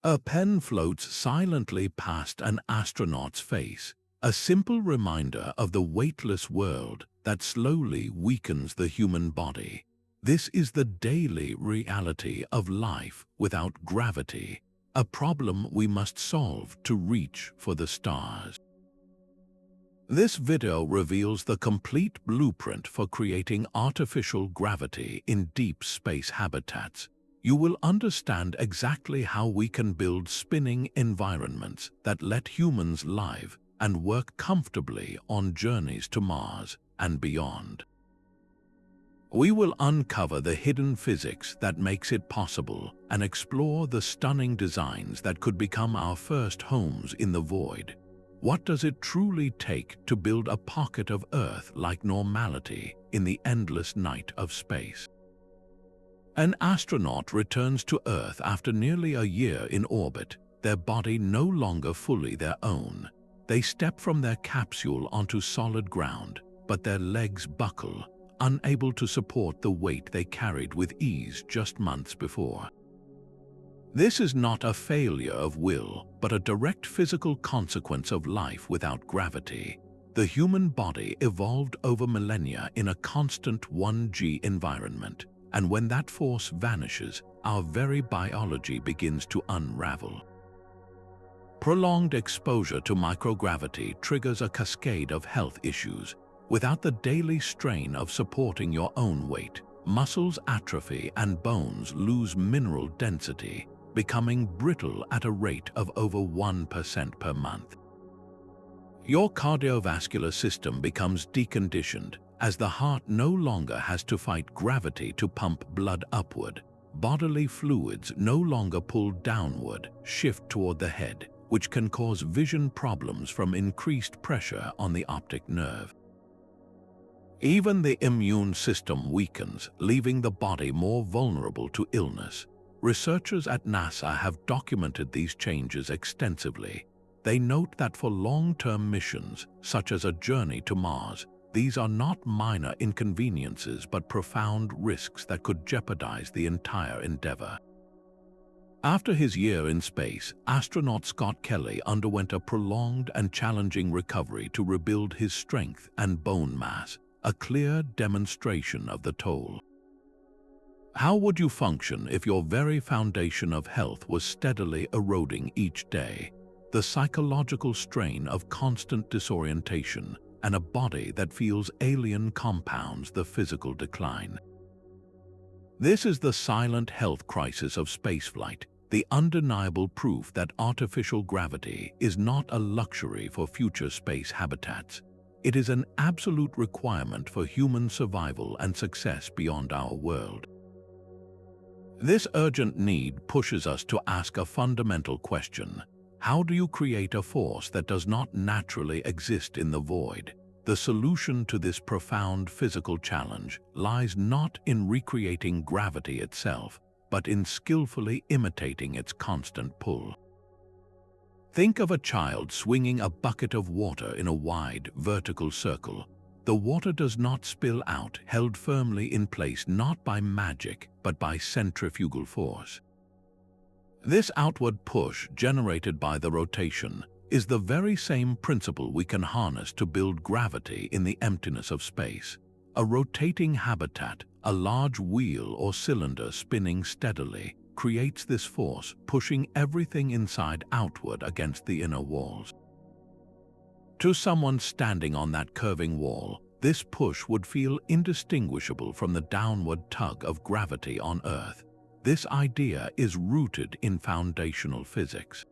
A pen floats silently past an astronaut's face, a simple reminder of the weightless world that slowly weakens the human body. This is the daily reality of life without gravity, a problem we must solve to reach for the stars. This video reveals the complete blueprint for creating artificial gravity in deep space habitats. You will understand exactly how we can build spinning environments that let humans live and work comfortably on journeys to Mars and beyond. We will uncover the hidden physics that makes it possible and explore the stunning designs that could become our first homes in the void. What does it truly take to build a pocket of Earth-like normality in the endless night of space? An astronaut returns to Earth after nearly a year in orbit, their body no longer fully their own. They step from their capsule onto solid ground, but their legs buckle, unable to support the weight they carried with ease just months before. This is not a failure of will, but a direct physical consequence of life without gravity. The human body evolved over millennia in a constant 1G environment, and when that force vanishes, our very biology begins to unravel. Prolonged exposure to microgravity triggers a cascade of health issues. Without the daily strain of supporting your own weight, muscles atrophy and bones lose mineral density, becoming brittle at a rate of over 1% per month. Your cardiovascular system becomes deconditioned as the heart no longer has to fight gravity to pump blood upward. Bodily fluids no longer pull downward, shift toward the head, which can cause vision problems from increased pressure on the optic nerve. Even the immune system weakens, leaving the body more vulnerable to illness. Researchers at NASA have documented these changes extensively. They note that for long-term missions, such as a journey to Mars, these are not minor inconveniences but profound risks that could jeopardize the entire endeavor. After his year in space, astronaut Scott Kelly underwent a prolonged and challenging recovery to rebuild his strength and bone mass, a clear demonstration of the toll. How would you function if your very foundation of health was steadily eroding each day? The psychological strain of constant disorientation and a body that feels alien compounds the physical decline. This is the silent health crisis of spaceflight, the undeniable proof that artificial gravity is not a luxury for future space habitats. It is an absolute requirement for human survival and success beyond our world. This urgent need pushes us to ask a fundamental question. How do you create a force that does not naturally exist in the void? The solution to this profound physical challenge lies not in recreating gravity itself, but in skillfully imitating its constant pull. Think of a child swinging a bucket of water in a wide, vertical circle. The water does not spill out, held firmly in place not by magic, but by centrifugal force. This outward push generated by the rotation is the very same principle we can harness to build gravity in the emptiness of space. A rotating habitat, a large wheel or cylinder spinning steadily, creates this force, pushing everything inside outward against the inner walls. To someone standing on that curving wall, this push would feel indistinguishable from the downward tug of gravity on Earth. This idea is rooted in foundational physics.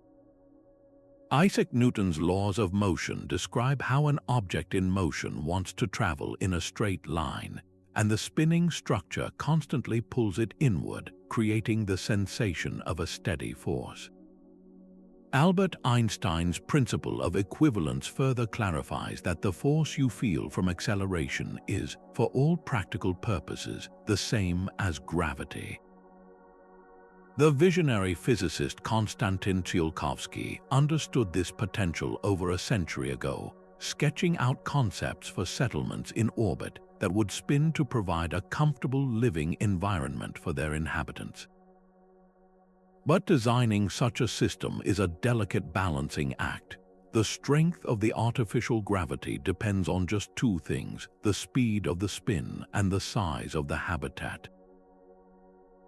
Isaac Newton's laws of motion describe how an object in motion wants to travel in a straight line, and the spinning structure constantly pulls it inward, creating the sensation of a steady force. Albert Einstein's principle of equivalence further clarifies that the force you feel from acceleration is, for all practical purposes, the same as gravity. The visionary physicist Konstantin Tsiolkovsky understood this potential over a century ago, sketching out concepts for settlements in orbit that would spin to provide a comfortable living environment for their inhabitants. But designing such a system is a delicate balancing act. The strength of the artificial gravity depends on just two things: the speed of the spin and the size of the habitat.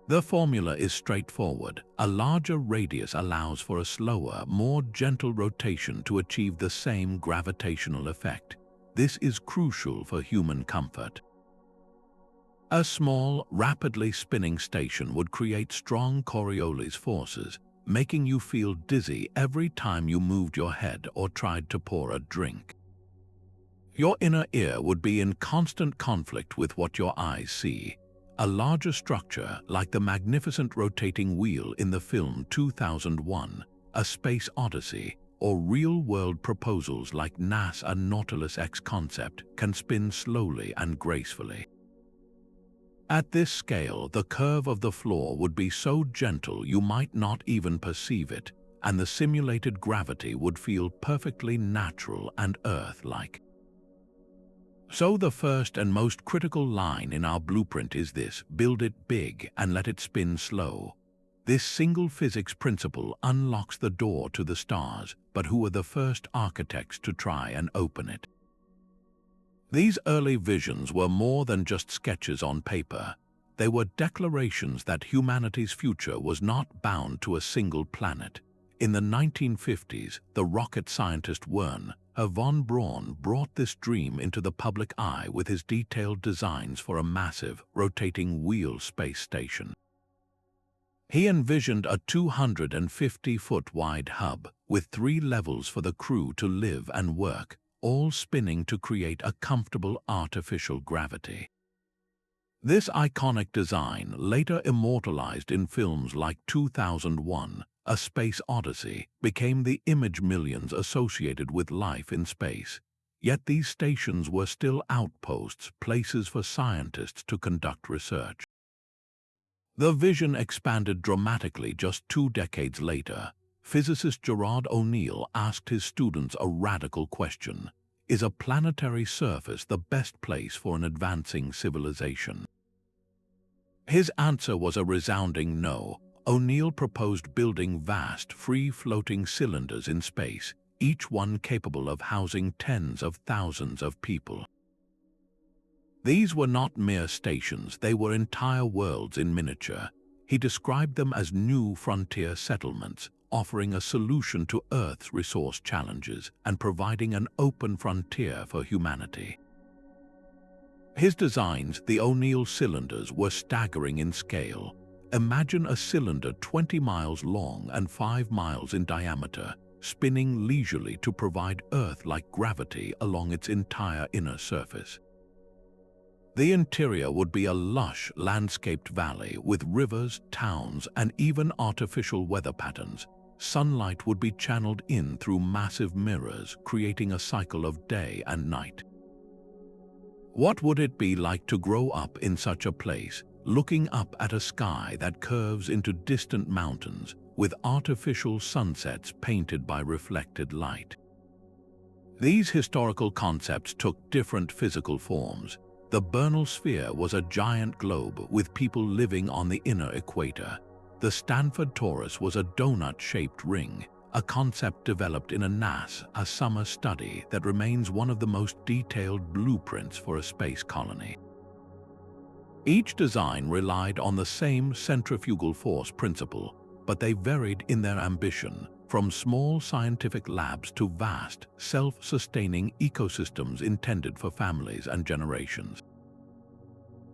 The formula is straightforward. A larger radius allows for a slower, more gentle rotation to achieve the same gravitational effect. This is crucial for human comfort. A small, rapidly spinning station would create strong Coriolis forces, making you feel dizzy every time you moved your head or tried to pour a drink. Your inner ear would be in constant conflict with what your eyes see. A larger structure, like the magnificent rotating wheel in the film 2001, A Space Odyssey, or real-world proposals like NASA Nautilus X concept, can spin slowly and gracefully. At this scale, the curve of the floor would be so gentle you might not even perceive it, and the simulated gravity would feel perfectly natural and Earth-like. So the first and most critical line in our blueprint is this: build it big and let it spin slow. This single physics principle unlocks the door to the stars, but who were the first architects to try and open it? These early visions were more than just sketches on paper. They were declarations that humanity's future was not bound to a single planet. In the 1950s, the rocket scientist Wernher von Braun brought this dream into the public eye with his detailed designs for a massive, rotating wheel space station. He envisioned a 250-foot wide hub with 3 levels for the crew to live and work, all spinning to create a comfortable artificial gravity. This iconic design, later immortalized in films like 2001, A Space Odyssey, became the image millions associated with life in space. Yet these stations were still outposts, places for scientists to conduct research. The vision expanded dramatically just 2 decades later. Physicist Gerard O'Neill asked his students a radical question: is a planetary surface the best place for an advancing civilization? His answer was a resounding no. O'Neill proposed building vast, free-floating cylinders in space, each one capable of housing tens of thousands of people. These were not mere stations, they were entire worlds in miniature. He described them as new frontier settlements, offering a solution to Earth's resource challenges and providing an open frontier for humanity. His designs, the O'Neill cylinders, were staggering in scale. Imagine a cylinder 20 miles long and 5 miles in diameter, spinning leisurely to provide Earth-like gravity along its entire inner surface. The interior would be a lush, landscaped valley with rivers, towns, and even artificial weather patterns. Sunlight would be channeled in through massive mirrors, creating a cycle of day and night. What would it be like to grow up in such a place, looking up at a sky that curves into distant mountains, with artificial sunsets painted by reflected light? These historical concepts took different physical forms. The Bernal sphere was a giant globe with people living on the inner equator. The Stanford torus was a donut-shaped ring, a concept developed in a NASA summer study that remains one of the most detailed blueprints for a space colony. Each design relied on the same centrifugal force principle, but they varied in their ambition, from small scientific labs to vast, self-sustaining ecosystems intended for families and generations.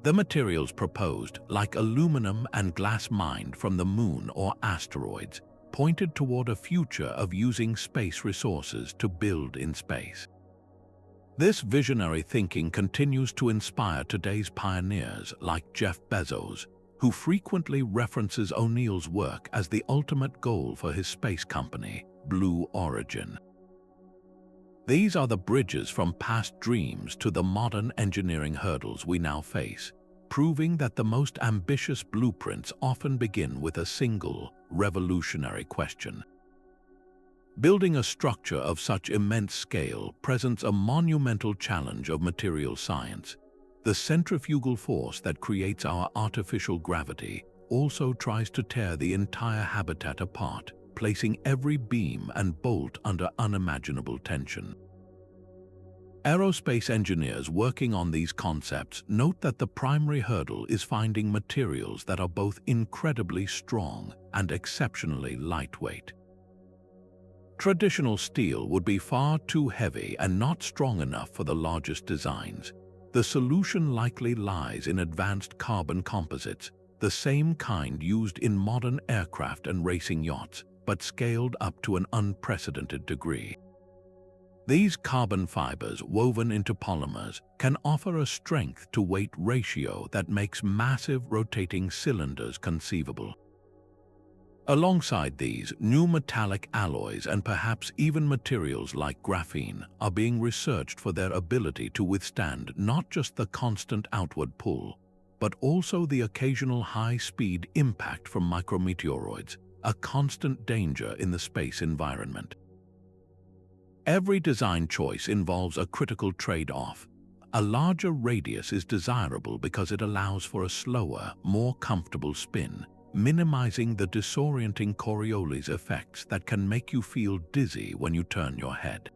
The materials proposed, like aluminum and glass mined from the moon or asteroids, pointed toward a future of using space resources to build in space. This visionary thinking continues to inspire today's pioneers like Jeff Bezos, who frequently references O'Neill's work as the ultimate goal for his space company, Blue Origin. These are the bridges from past dreams to the modern engineering hurdles we now face, proving that the most ambitious blueprints often begin with a single, revolutionary question. Building a structure of such immense scale presents a monumental challenge of material science. The centrifugal force that creates our artificial gravity, also tries to tear the entire habitat apart, placing every beam and bolt under unimaginable tension. Aerospace engineers working on these concepts note that the primary hurdle is finding materials that are both incredibly strong and exceptionally lightweight. Traditional steel would be far too heavy and not strong enough for the largest designs. The solution likely lies in advanced carbon composites, the same kind used in modern aircraft and racing yachts, but scaled up to an unprecedented degree. These carbon fibers woven into polymers can offer a strength-to-weight ratio that makes massive rotating cylinders conceivable. Alongside these, new metallic alloys and perhaps even materials like graphene are being researched for their ability to withstand not just the constant outward pull, but also the occasional high-speed impact from micrometeoroids, a constant danger in the space environment. Every design choice involves a critical trade-off. A larger radius is desirable because it allows for a slower, more comfortable spin, minimizing the disorienting Coriolis effects that can make you feel dizzy when you turn your head.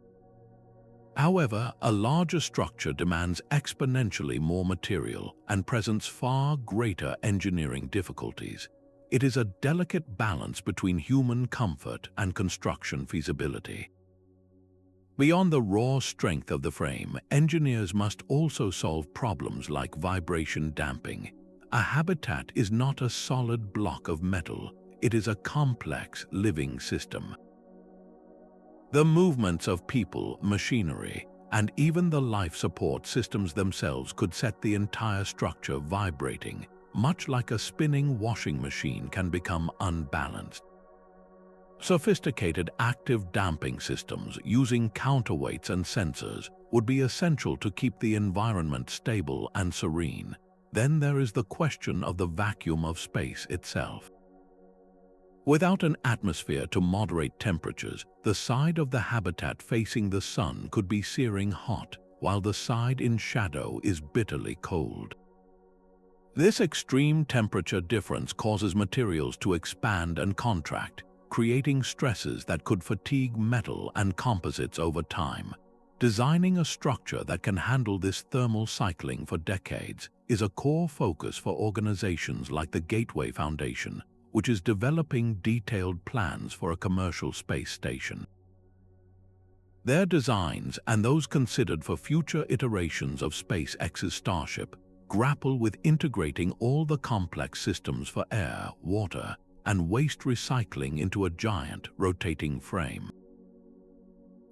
However, a larger structure demands exponentially more material and presents far greater engineering difficulties. It is a delicate balance between human comfort and construction feasibility. Beyond the raw strength of the frame, engineers must also solve problems like vibration damping. A habitat is not a solid block of metal, it is a complex living system. The movements of people, machinery, and even the life support systems themselves could set the entire structure vibrating, much like a spinning washing machine can become unbalanced. Sophisticated active damping systems using counterweights and sensors would be essential to keep the environment stable and serene. Then there is the question of the vacuum of space itself. Without an atmosphere to moderate temperatures, the side of the habitat facing the sun could be searing hot, while the side in shadow is bitterly cold. This extreme temperature difference causes materials to expand and contract, creating stresses that could fatigue metal and composites over time. Designing a structure that can handle this thermal cycling for decades is a core focus for organizations like the Gateway Foundation, which is developing detailed plans for a commercial space station. Their designs, and those considered for future iterations of SpaceX's Starship, grapple with integrating all the complex systems for air, water, and waste recycling into a giant, rotating frame.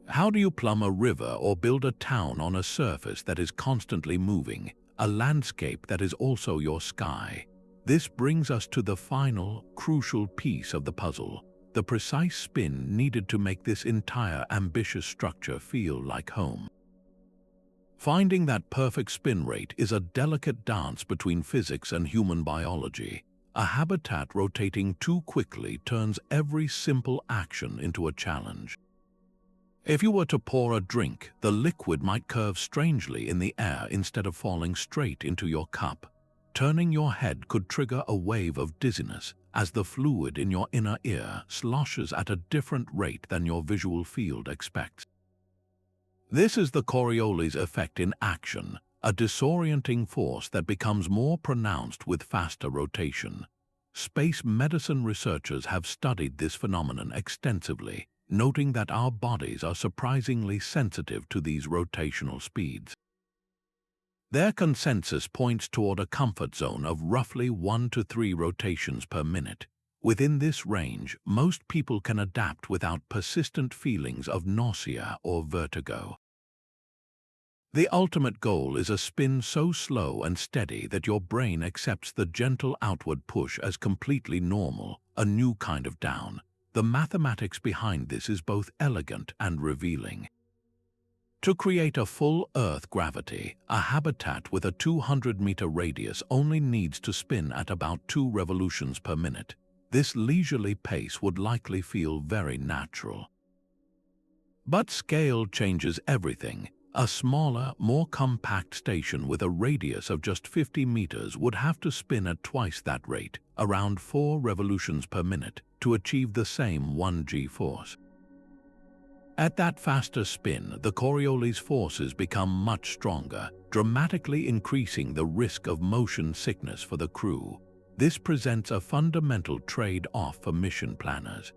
How do you plumb a river or build a town on a surface that is constantly moving, a landscape that is also your sky? This brings us to the final, crucial piece of the puzzle, the precise spin needed to make this entire ambitious structure feel like home. Finding that perfect spin rate is a delicate dance between physics and human biology. A habitat rotating too quickly turns every simple action into a challenge. If you were to pour a drink, the liquid might curve strangely in the air instead of falling straight into your cup. Turning your head could trigger a wave of dizziness as the fluid in your inner ear sloshes at a different rate than your visual field expects. This is the Coriolis effect in action, a disorienting force that becomes more pronounced with faster rotation. Space medicine researchers have studied this phenomenon extensively, noting that our bodies are surprisingly sensitive to these rotational speeds. Their consensus points toward a comfort zone of roughly 1 to 3 rotations per minute. Within this range, most people can adapt without persistent feelings of nausea or vertigo. The ultimate goal is a spin so slow and steady that your brain accepts the gentle outward push as completely normal, a new kind of down. The mathematics behind this is both elegant and revealing. To create a full Earth gravity, a habitat with a 200-meter radius only needs to spin at about 2 revolutions per minute. This leisurely pace would likely feel very natural. But scale changes everything. A smaller, more compact station with a radius of just 50 meters would have to spin at twice that rate, around 4 revolutions per minute, to achieve the same 1g force. At that faster spin, the Coriolis forces become much stronger, dramatically increasing the risk of motion sickness for the crew. This presents a fundamental trade-off for mission planners.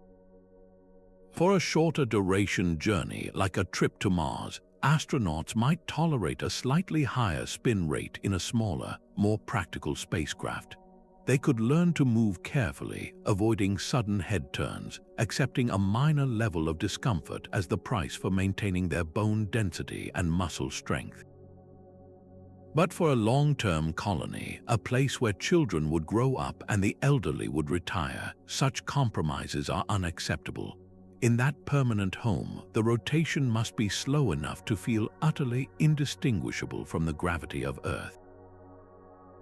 For a shorter duration journey, like a trip to Mars, astronauts might tolerate a slightly higher spin rate in a smaller, more practical spacecraft. They could learn to move carefully, avoiding sudden head turns, accepting a minor level of discomfort as the price for maintaining their bone density and muscle strength. But for a long-term colony, a place where children would grow up and the elderly would retire, such compromises are unacceptable. In that permanent home, the rotation must be slow enough to feel utterly indistinguishable from the gravity of Earth.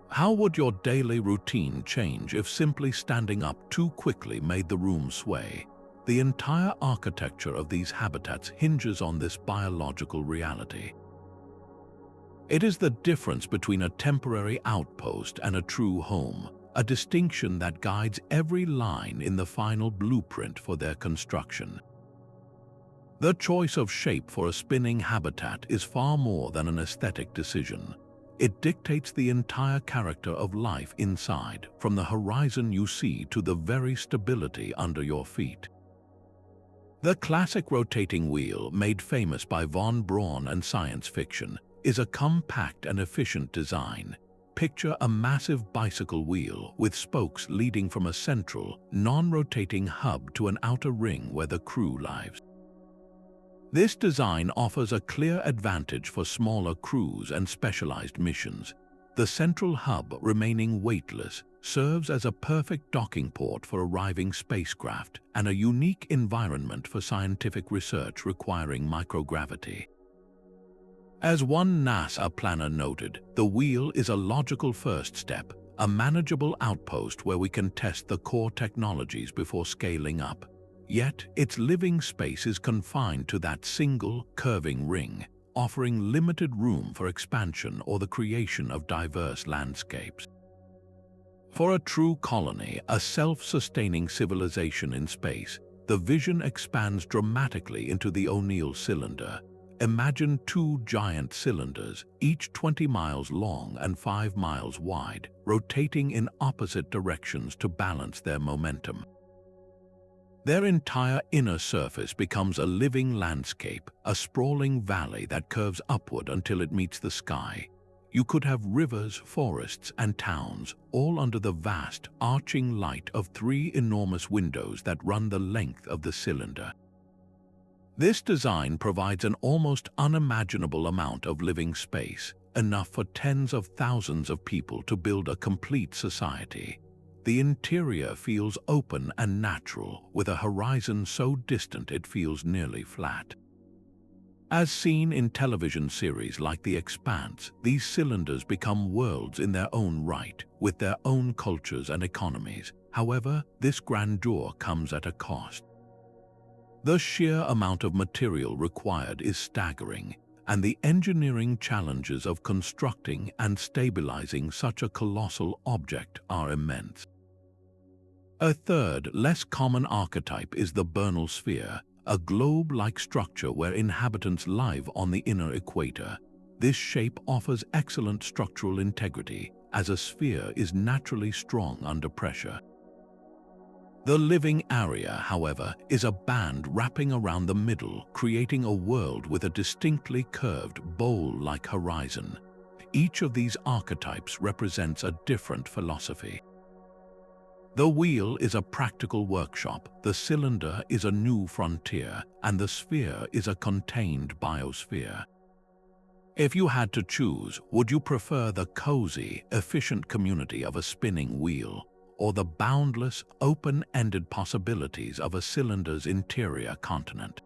How would your daily routine change if simply standing up too quickly made the room sway? The entire architecture of these habitats hinges on this biological reality. It is the difference between a temporary outpost and a true home, a distinction that guides every line in the final blueprint for their construction. The choice of shape for a spinning habitat is far more than an aesthetic decision. It dictates the entire character of life inside, from the horizon you see to the very stability under your feet. The classic rotating wheel, made famous by von Braun and science fiction, is a compact and efficient design. Picture a massive bicycle wheel with spokes leading from a central, non-rotating hub to an outer ring where the crew lives. This design offers a clear advantage for smaller crews and specialized missions. The central hub, remaining weightless, serves as a perfect docking port for arriving spacecraft and a unique environment for scientific research requiring microgravity. As one NASA planner noted, the wheel is a logical first step, a manageable outpost where we can test the core technologies before scaling up. Yet, its living space is confined to that single, curving ring, offering limited room for expansion or the creation of diverse landscapes. For a true colony, a self-sustaining civilization in space, the vision expands dramatically into the O'Neill cylinder. Imagine 2 giant cylinders, each 20 miles long and 5 miles wide, rotating in opposite directions to balance their momentum. Their entire inner surface becomes a living landscape, a sprawling valley that curves upward until it meets the sky. You could have rivers, forests, and towns, all under the vast, arching light of 3 enormous windows that run the length of the cylinder. This design provides an almost unimaginable amount of living space, enough for tens of thousands of people to build a complete society. The interior feels open and natural, with a horizon so distant it feels nearly flat. As seen in television series like The Expanse, these cylinders become worlds in their own right, with their own cultures and economies. However, this grandeur comes at a cost. The sheer amount of material required is staggering, and the engineering challenges of constructing and stabilizing such a colossal object are immense. A third, less common archetype is the Bernal sphere, a globe-like structure where inhabitants live on the inner equator. This shape offers excellent structural integrity, as a sphere is naturally strong under pressure. The living area, however, is a band wrapping around the middle, creating a world with a distinctly curved, bowl-like horizon. Each of these archetypes represents a different philosophy. The wheel is a practical workshop, the cylinder is a new frontier, and the sphere is a contained biosphere. If you had to choose, would you prefer the cozy, efficient community of a spinning wheel, or the boundless, open-ended possibilities of a cylinder's interior continent?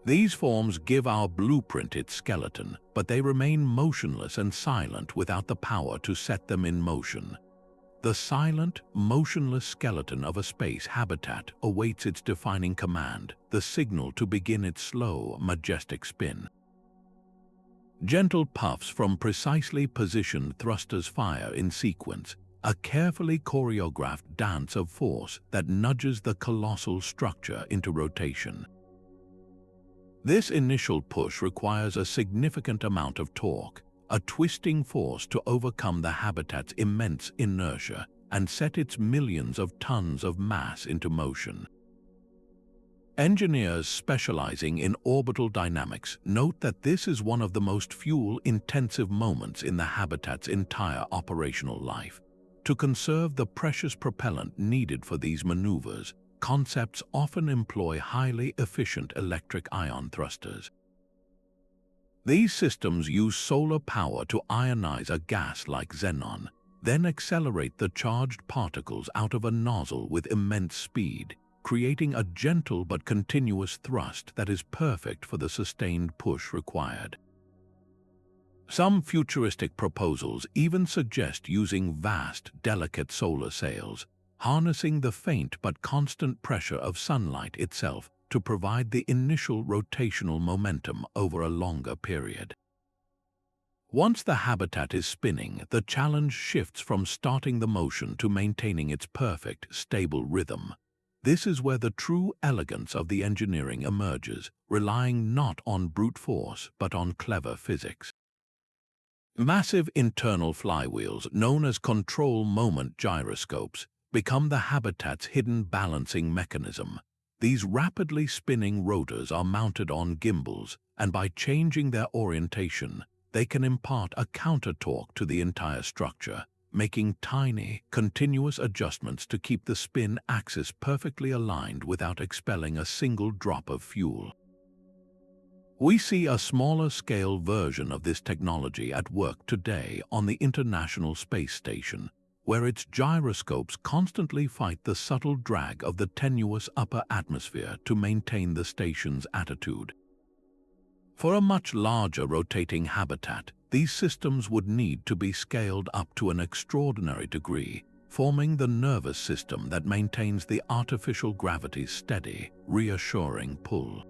These forms give our blueprint its skeleton, but they remain motionless and silent without the power to set them in motion. The silent, motionless skeleton of a space habitat awaits its defining command, the signal to begin its slow, majestic spin. Gentle puffs from precisely positioned thrusters fire in sequence, a carefully choreographed dance of force that nudges the colossal structure into rotation. This initial push requires a significant amount of torque, a twisting force to overcome the habitat's immense inertia and set its millions of tons of mass into motion. Engineers specializing in orbital dynamics note that this is one of the most fuel-intensive moments in the habitat's entire operational life. To conserve the precious propellant needed for these maneuvers, concepts often employ highly efficient electric ion thrusters. These systems use solar power to ionize a gas like xenon, then accelerate the charged particles out of a nozzle with immense speed, creating a gentle but continuous thrust that is perfect for the sustained push required. Some futuristic proposals even suggest using vast, delicate solar sails, harnessing the faint but constant pressure of sunlight itself to provide the initial rotational momentum over a longer period. Once the habitat is spinning, the challenge shifts from starting the motion to maintaining its perfect, stable rhythm. This is where the true elegance of the engineering emerges, relying not on brute force but on clever physics. Massive internal flywheels, known as control moment gyroscopes, become the habitat's hidden balancing mechanism. These rapidly spinning rotors are mounted on gimbals, and by changing their orientation, they can impart a counter-torque to the entire structure, making tiny, continuous adjustments to keep the spin axis perfectly aligned without expelling a single drop of fuel. We see a smaller-scale version of this technology at work today on the International Space Station, where its gyroscopes constantly fight the subtle drag of the tenuous upper atmosphere to maintain the station's attitude. For a much larger rotating habitat, these systems would need to be scaled up to an extraordinary degree, forming the nervous system that maintains the artificial gravity's steady, reassuring pull.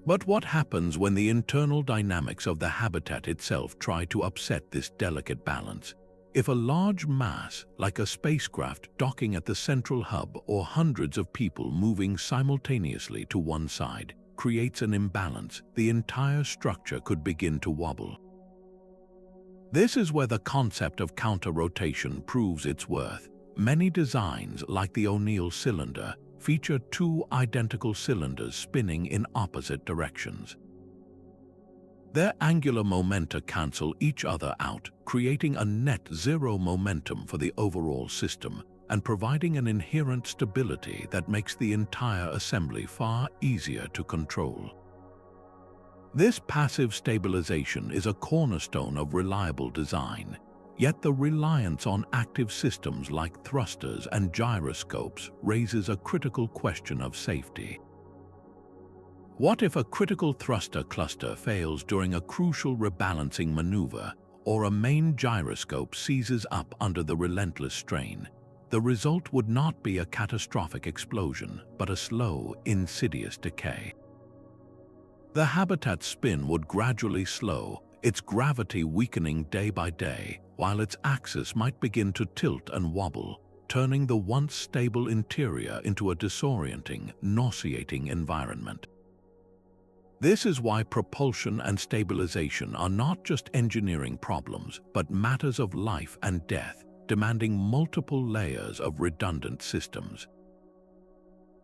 But what happens when the internal dynamics of the habitat itself try to upset this delicate balance? If a large mass, like a spacecraft docking at the central hub or hundreds of people moving simultaneously to one side, creates an imbalance, the entire structure could begin to wobble. This is where the concept of counter-rotation proves its worth. Many designs, like the O'Neill cylinder, feature two identical cylinders spinning in opposite directions. Their angular momenta cancel each other out, creating a net zero momentum for the overall system and providing an inherent stability that makes the entire assembly far easier to control. This passive stabilization is a cornerstone of reliable design, yet the reliance on active systems like thrusters and gyroscopes raises a critical question of safety. What if a critical thruster cluster fails during a crucial rebalancing maneuver, or a main gyroscope seizes up under the relentless strain? The result would not be a catastrophic explosion, but a slow, insidious decay. The habitat's spin would gradually slow, its gravity weakening day by day, while its axis might begin to tilt and wobble, turning the once stable interior into a disorienting, nauseating environment. This is why propulsion and stabilization are not just engineering problems, but matters of life and death, demanding multiple layers of redundant systems.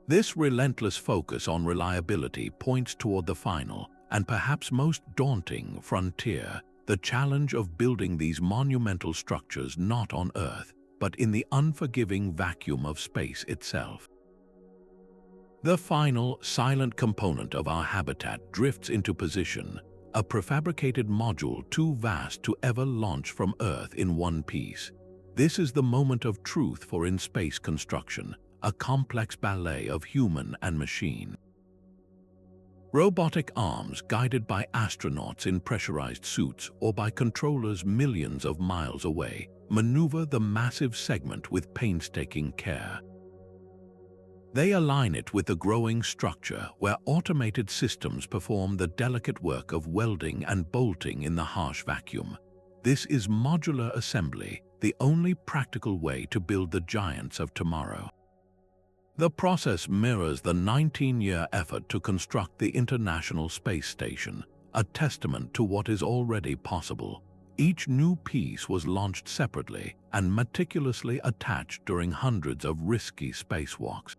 This relentless focus on reliability points toward the final, and perhaps most daunting, frontier, the challenge of building these monumental structures not on Earth, but in the unforgiving vacuum of space itself. The final, silent component of our habitat drifts into position, a prefabricated module too vast to ever launch from Earth in one piece. This is the moment of truth for in-space construction, a complex ballet of human and machine. Robotic arms guided by astronauts in pressurized suits or by controllers millions of miles away maneuver the massive segment with painstaking care. They align it with the growing structure where automated systems perform the delicate work of welding and bolting in the harsh vacuum. This is modular assembly, the only practical way to build the giants of tomorrow. The process mirrors the 19-year effort to construct the International Space Station, a testament to what is already possible. Each new piece was launched separately and meticulously attached during hundreds of risky spacewalks.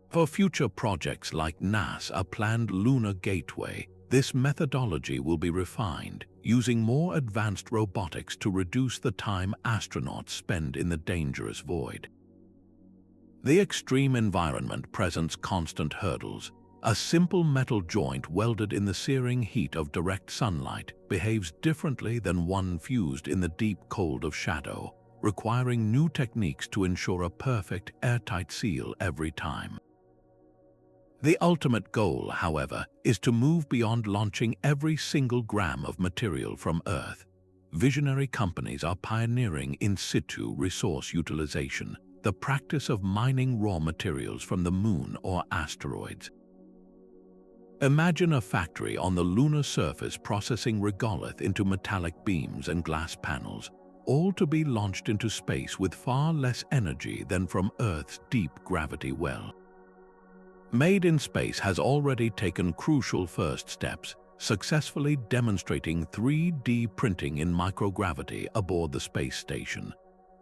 For future projects like NASA's planned Lunar Gateway, this methodology will be refined, using more advanced robotics to reduce the time astronauts spend in the dangerous void. The extreme environment presents constant hurdles. A simple metal joint welded in the searing heat of direct sunlight behaves differently than one fused in the deep cold of shadow, requiring new techniques to ensure a perfect, airtight seal every time. The ultimate goal, however, is to move beyond launching every single gram of material from Earth. Visionary companies are pioneering in situ resource utilization, the practice of mining raw materials from the moon or asteroids. Imagine a factory on the lunar surface processing regolith into metallic beams and glass panels, all to be launched into space with far less energy than from Earth's deep gravity well. Made in Space has already taken crucial first steps, successfully demonstrating 3D printing in microgravity aboard the space station.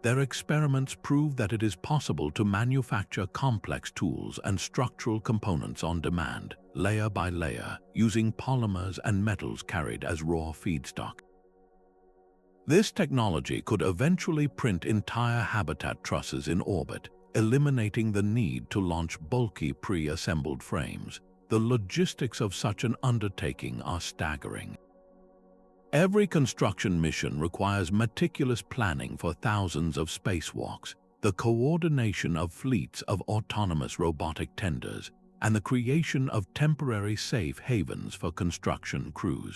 Their experiments prove that it is possible to manufacture complex tools and structural components on demand, layer by layer, using polymers and metals carried as raw feedstock. This technology could eventually print entire habitat trusses in orbit, eliminating the need to launch bulky pre-assembled frames. The logistics of such an undertaking are staggering. Every construction mission requires meticulous planning for thousands of spacewalks, the coordination of fleets of autonomous robotic tenders, and the creation of temporary safe havens for construction crews.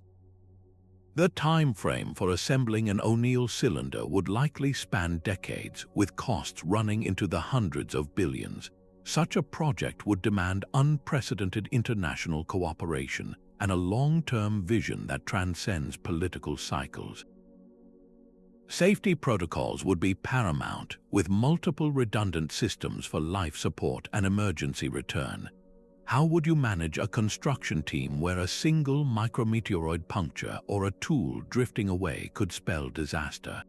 The time frame for assembling an O'Neill cylinder would likely span decades, with costs running into the hundreds of billions. Such a project would demand unprecedented international cooperation and a long-term vision that transcends political cycles. Safety protocols would be paramount, with multiple redundant systems for life support and emergency return. How would you manage a construction team where a single micrometeoroid puncture or a tool drifting away could spell disaster?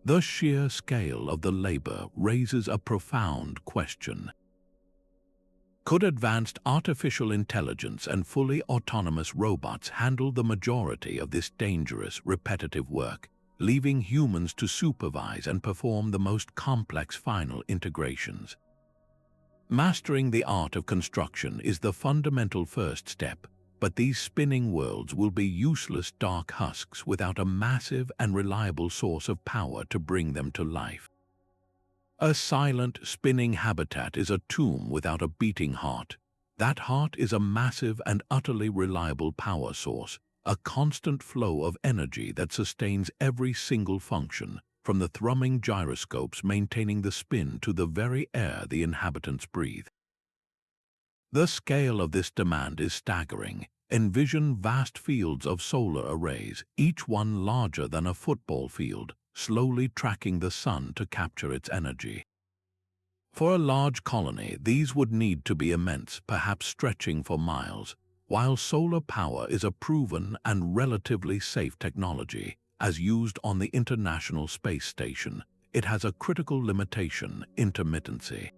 The sheer scale of the labor raises a profound question. Could advanced artificial intelligence and fully autonomous robots handle the majority of this dangerous, repetitive work, leaving humans to supervise and perform the most complex final integrations? Mastering the art of construction is the fundamental first step, but these spinning worlds will be useless dark husks without a massive and reliable source of power to bring them to life. A silent, spinning habitat is a tomb without a beating heart. That heart is a massive and utterly reliable power source, a constant flow of energy that sustains every single function, from the thrumming gyroscopes maintaining the spin to the very air the inhabitants breathe. The scale of this demand is staggering. Envision vast fields of solar arrays, each one larger than a football field, slowly tracking the sun to capture its energy. For a large colony, these would need to be immense, perhaps stretching for miles. While solar power is a proven and relatively safe technology, as used on the International Space Station, it has a critical limitation: intermittency.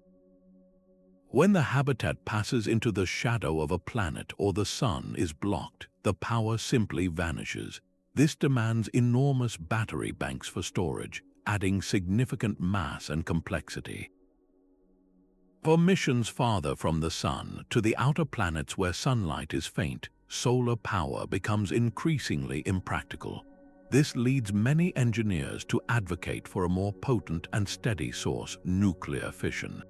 When the habitat passes into the shadow of a planet or the sun is blocked, the power simply vanishes. This demands enormous battery banks for storage, adding significant mass and complexity. For missions farther from the sun, to the outer planets where sunlight is faint, solar power becomes increasingly impractical. This leads many engineers to advocate for a more potent and steady source: nuclear fission.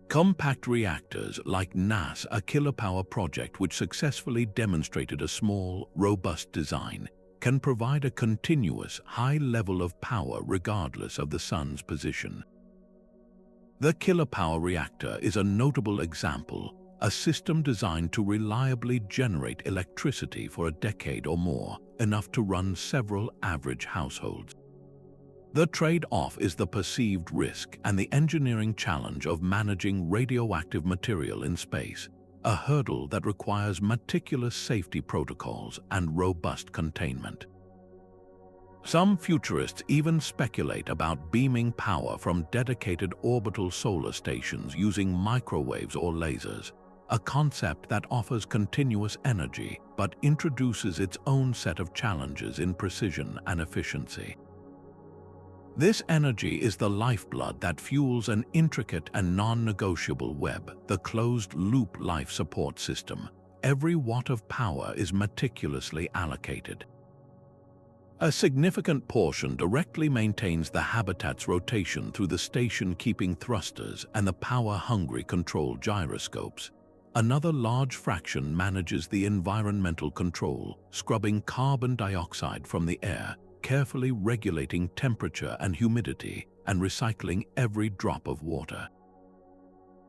Compact reactors like NASA's kilopower project, which successfully demonstrated a small, robust design, can provide a continuous, high level of power regardless of the sun's position. The kilopower reactor is a notable example, a system designed to reliably generate electricity for a decade or more, enough to run several average households. The trade-off is the perceived risk and the engineering challenge of managing radioactive material in space, a hurdle that requires meticulous safety protocols and robust containment. Some futurists even speculate about beaming power from dedicated orbital solar stations using microwaves or lasers, a concept that offers continuous energy but introduces its own set of challenges in precision and efficiency. This energy is the lifeblood that fuels an intricate and non-negotiable web, the closed-loop life support system. Every watt of power is meticulously allocated. A significant portion directly maintains the habitat's rotation through the station-keeping thrusters and the power-hungry control gyroscopes. Another large fraction manages the environmental control, scrubbing carbon dioxide from the air, carefully regulating temperature and humidity, and recycling every drop of water.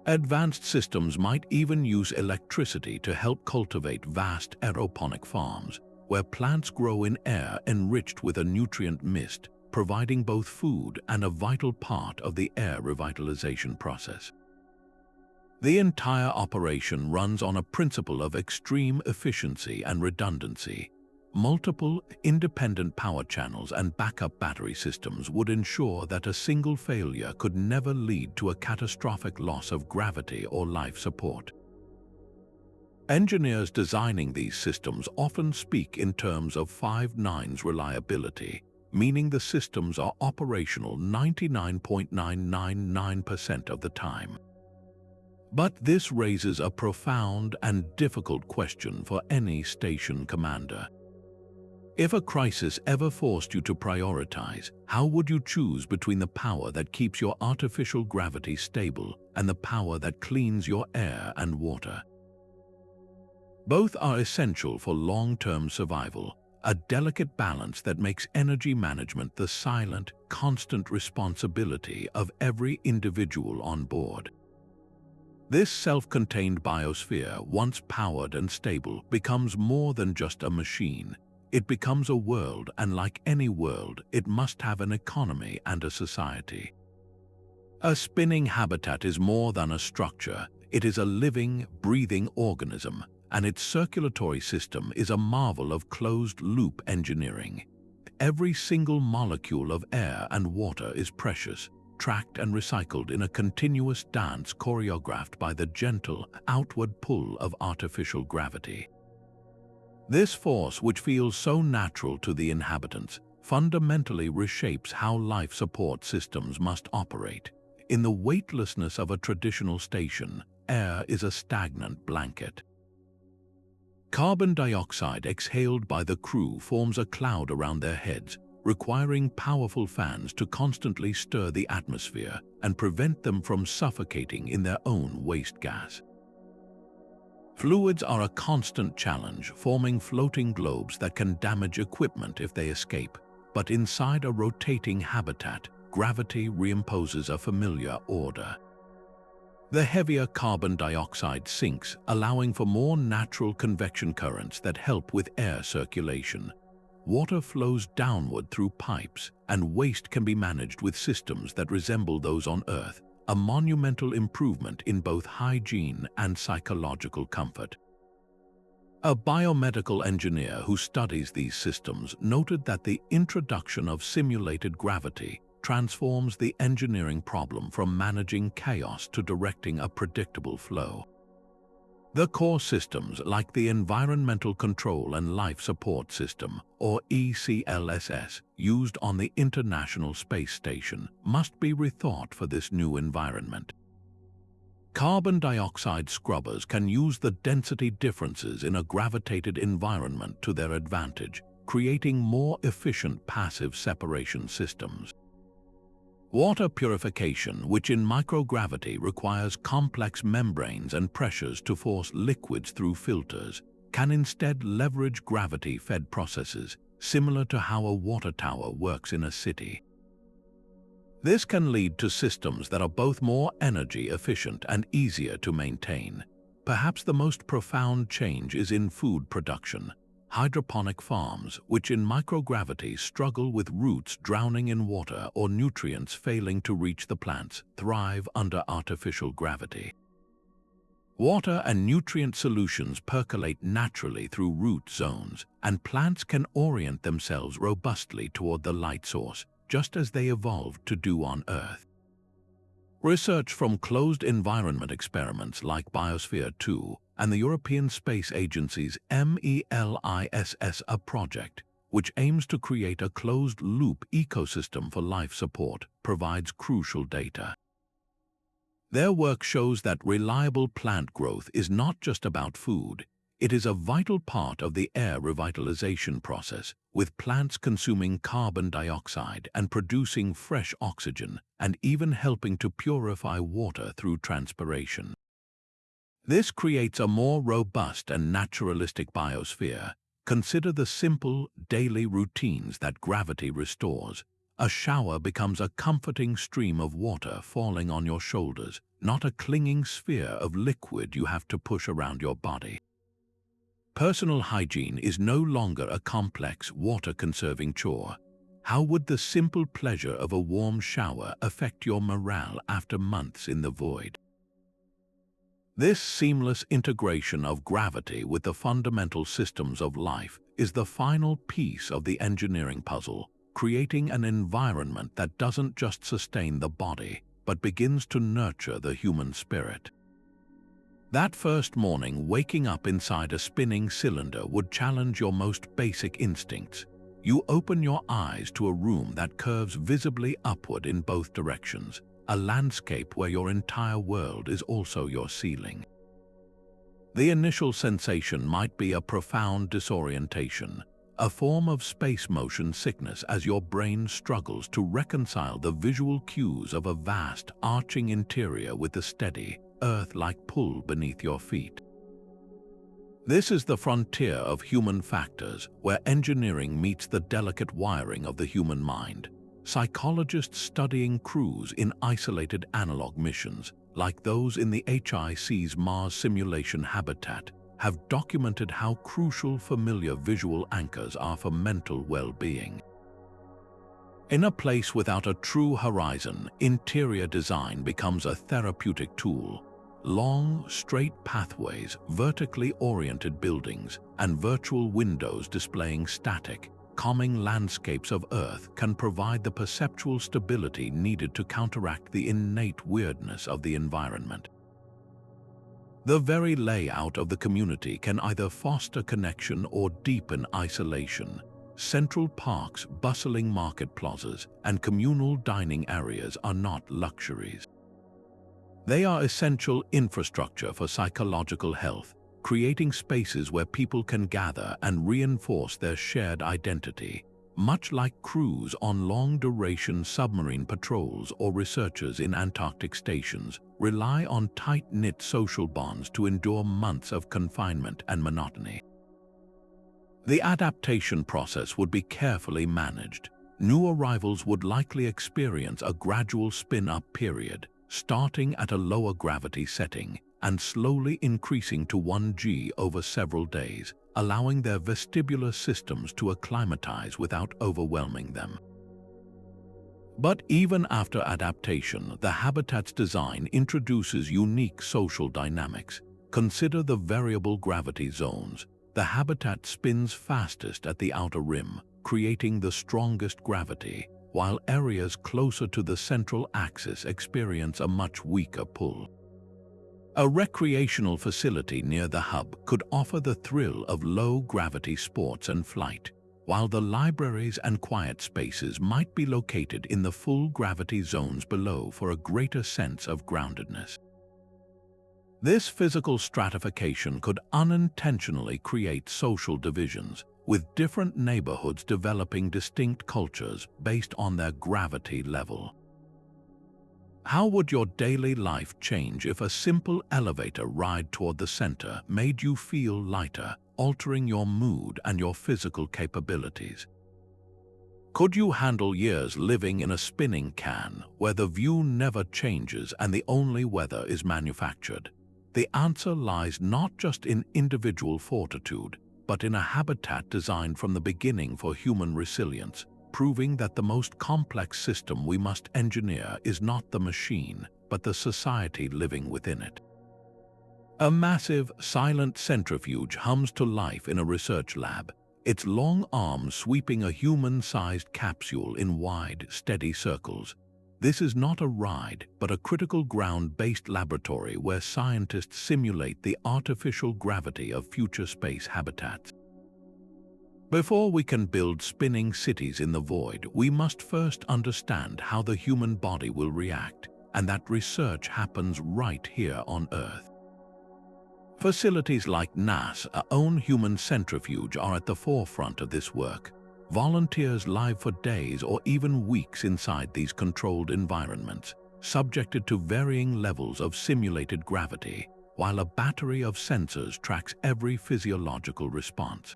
Advanced systems might even use electricity to help cultivate vast aeroponic farms, where plants grow in air enriched with a nutrient mist, providing both food and a vital part of the air revitalization process. The entire operation runs on a principle of extreme efficiency and redundancy. Multiple independent power channels and backup battery systems would ensure that a single failure could never lead to a catastrophic loss of gravity or life support. Engineers designing these systems often speak in terms of 5 nines reliability, meaning the systems are operational 99.999% of the time. But this raises a profound and difficult question for any station commander. If a crisis ever forced you to prioritize, how would you choose between the power that keeps your artificial gravity stable and the power that cleans your air and water? Both are essential for long-term survival, a delicate balance that makes energy management the silent, constant responsibility of every individual on board. This self-contained biosphere, once powered and stable, becomes more than just a machine. It becomes a world, and like any world, it must have an economy and a society. A spinning habitat is more than a structure. It is a living, breathing organism, and its circulatory system is a marvel of closed-loop engineering. Every single molecule of air and water is precious, tracked and recycled in a continuous dance choreographed by the gentle, outward pull of artificial gravity. This force, which feels so natural to the inhabitants, fundamentally reshapes how life support systems must operate. In the weightlessness of a traditional station, air is a stagnant blanket. Carbon dioxide exhaled by the crew forms a cloud around their heads, requiring powerful fans to constantly stir the atmosphere and prevent them from suffocating in their own waste gas. Fluids are a constant challenge, forming floating globes that can damage equipment if they escape. But inside a rotating habitat, gravity reimposes a familiar order. The heavier carbon dioxide sinks, allowing for more natural convection currents that help with air circulation. Water flows downward through pipes, and waste can be managed with systems that resemble those on Earth, a monumental improvement in both hygiene and psychological comfort. A biomedical engineer who studies these systems noted that the introduction of simulated gravity transforms the engineering problem from managing chaos to directing a predictable flow. The core systems, like the Environmental Control and Life Support System, or ECLSS, used on the International Space Station, must be rethought for this new environment. Carbon dioxide scrubbers can use the density differences in a gravitated environment to their advantage, creating more efficient passive separation systems. Water purification, which in microgravity requires complex membranes and pressures to force liquids through filters, can instead leverage gravity-fed processes, similar to how a water tower works in a city. This can lead to systems that are both more energy efficient and easier to maintain. Perhaps the most profound change is in food production. Hydroponic farms, which in microgravity struggle with roots drowning in water or nutrients failing to reach the plants, thrive under artificial gravity. Water and nutrient solutions percolate naturally through root zones, and plants can orient themselves robustly toward the light source, just as they evolved to do on Earth. Research from closed environment experiments like Biosphere 2 and the European Space Agency's MELISS project, which aims to create a closed-loop ecosystem for life support, provides crucial data. Their work shows that reliable plant growth is not just about food. It is a vital part of the air revitalization process, with plants consuming carbon dioxide and producing fresh oxygen, and even helping to purify water through transpiration. This creates a more robust and naturalistic biosphere. Consider the simple, daily routines that gravity restores. A shower becomes a comforting stream of water falling on your shoulders, not a clinging sphere of liquid you have to push around your body. Personal hygiene is no longer a complex, water-conserving chore. How would the simple pleasure of a warm shower affect your morale after months in the void? This seamless integration of gravity with the fundamental systems of life is the final piece of the engineering puzzle, creating an environment that doesn't just sustain the body, but begins to nurture the human spirit. That first morning, waking up inside a spinning cylinder would challenge your most basic instincts. You open your eyes to a room that curves visibly upward in both directions, a landscape where your entire world is also your ceiling. The initial sensation might be a profound disorientation, a form of space motion sickness as your brain struggles to reconcile the visual cues of a vast, arching interior with the steady, Earth-like pull beneath your feet. This is the frontier of human factors, where engineering meets the delicate wiring of the human mind. Psychologists studying crews in isolated analog missions, like those in the HIC's Mars simulation habitat, have documented how crucial familiar visual anchors are for mental well-being. In a place without a true horizon, interior design becomes a therapeutic tool. Long, straight pathways, vertically oriented buildings, and virtual windows displaying static, calming landscapes of Earth can provide the perceptual stability needed to counteract the innate weirdness of the environment. The very layout of the community can either foster connection or deepen isolation. Central parks, bustling market plazas, and communal dining areas are not luxuries. They are essential infrastructure for psychological health, creating spaces where people can gather and reinforce their shared identity, much like crews on long-duration submarine patrols or researchers in Antarctic stations rely on tight-knit social bonds to endure months of confinement and monotony. The adaptation process would be carefully managed. New arrivals would likely experience a gradual spin-up period, starting at a lower gravity setting and slowly increasing to 1G over several days, allowing their vestibular systems to acclimatize without overwhelming them. But even after adaptation, the habitat's design introduces unique social dynamics. Consider the variable gravity zones. The habitat spins fastest at the outer rim, creating the strongest gravity, while areas closer to the central axis experience a much weaker pull. A recreational facility near the hub could offer the thrill of low-gravity sports and flight, while the libraries and quiet spaces might be located in the full-gravity zones below for a greater sense of groundedness. This physical stratification could unintentionally create social divisions, with different neighborhoods developing distinct cultures based on their gravity level. How would your daily life change if a simple elevator ride toward the center made you feel lighter, altering your mood and your physical capabilities? Could you handle years living in a spinning can where the view never changes and the only weather is manufactured? The answer lies not just in individual fortitude, but in a habitat designed from the beginning for human resilience, proving that the most complex system we must engineer is not the machine, but the society living within it. A massive, silent centrifuge hums to life in a research lab, its long arms sweeping a human-sized capsule in wide, steady circles. This is not a ride, but a critical ground-based laboratory where scientists simulate the artificial gravity of future space habitats. Before we can build spinning cities in the void, we must first understand how the human body will react, and that research happens right here on Earth. Facilities like NASA's own human centrifuge are at the forefront of this work. Volunteers live for days or even weeks inside these controlled environments, subjected to varying levels of simulated gravity, while a battery of sensors tracks every physiological response.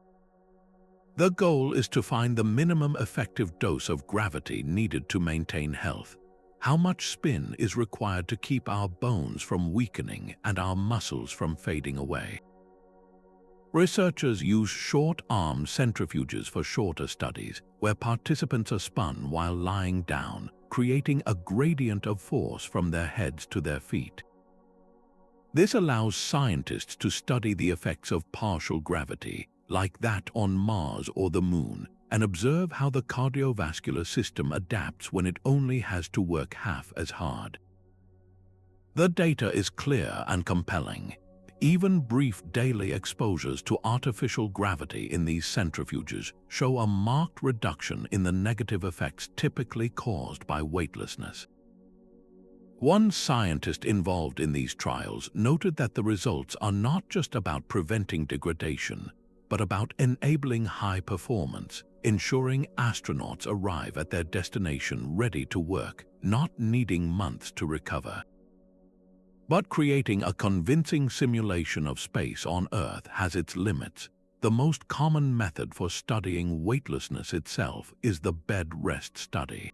The goal is to find the minimum effective dose of gravity needed to maintain health. How much spin is required to keep our bones from weakening and our muscles from fading away? Researchers use short-arm centrifuges for shorter studies, where participants are spun while lying down, creating a gradient of force from their heads to their feet. This allows scientists to study the effects of partial gravity, like that on Mars or the Moon, and observe how the cardiovascular system adapts when it only has to work half as hard. The data is clear and compelling. Even brief daily exposures to artificial gravity in these centrifuges show a marked reduction in the negative effects typically caused by weightlessness. One scientist involved in these trials noted that the results are not just about preventing degradation, but about enabling high performance, ensuring astronauts arrive at their destination ready to work, not needing months to recover. But creating a convincing simulation of space on Earth has its limits. The most common method for studying weightlessness itself is the bed rest study.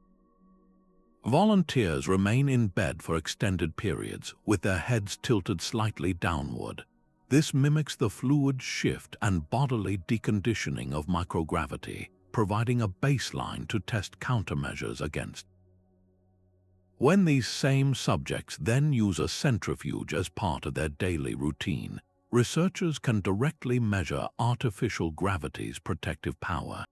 Volunteers remain in bed for extended periods, with their heads tilted slightly downward. This mimics the fluid shift and bodily deconditioning of microgravity, providing a baseline to test countermeasures against. When these same subjects then use a centrifuge as part of their daily routine, researchers can directly measure artificial gravity's protective power.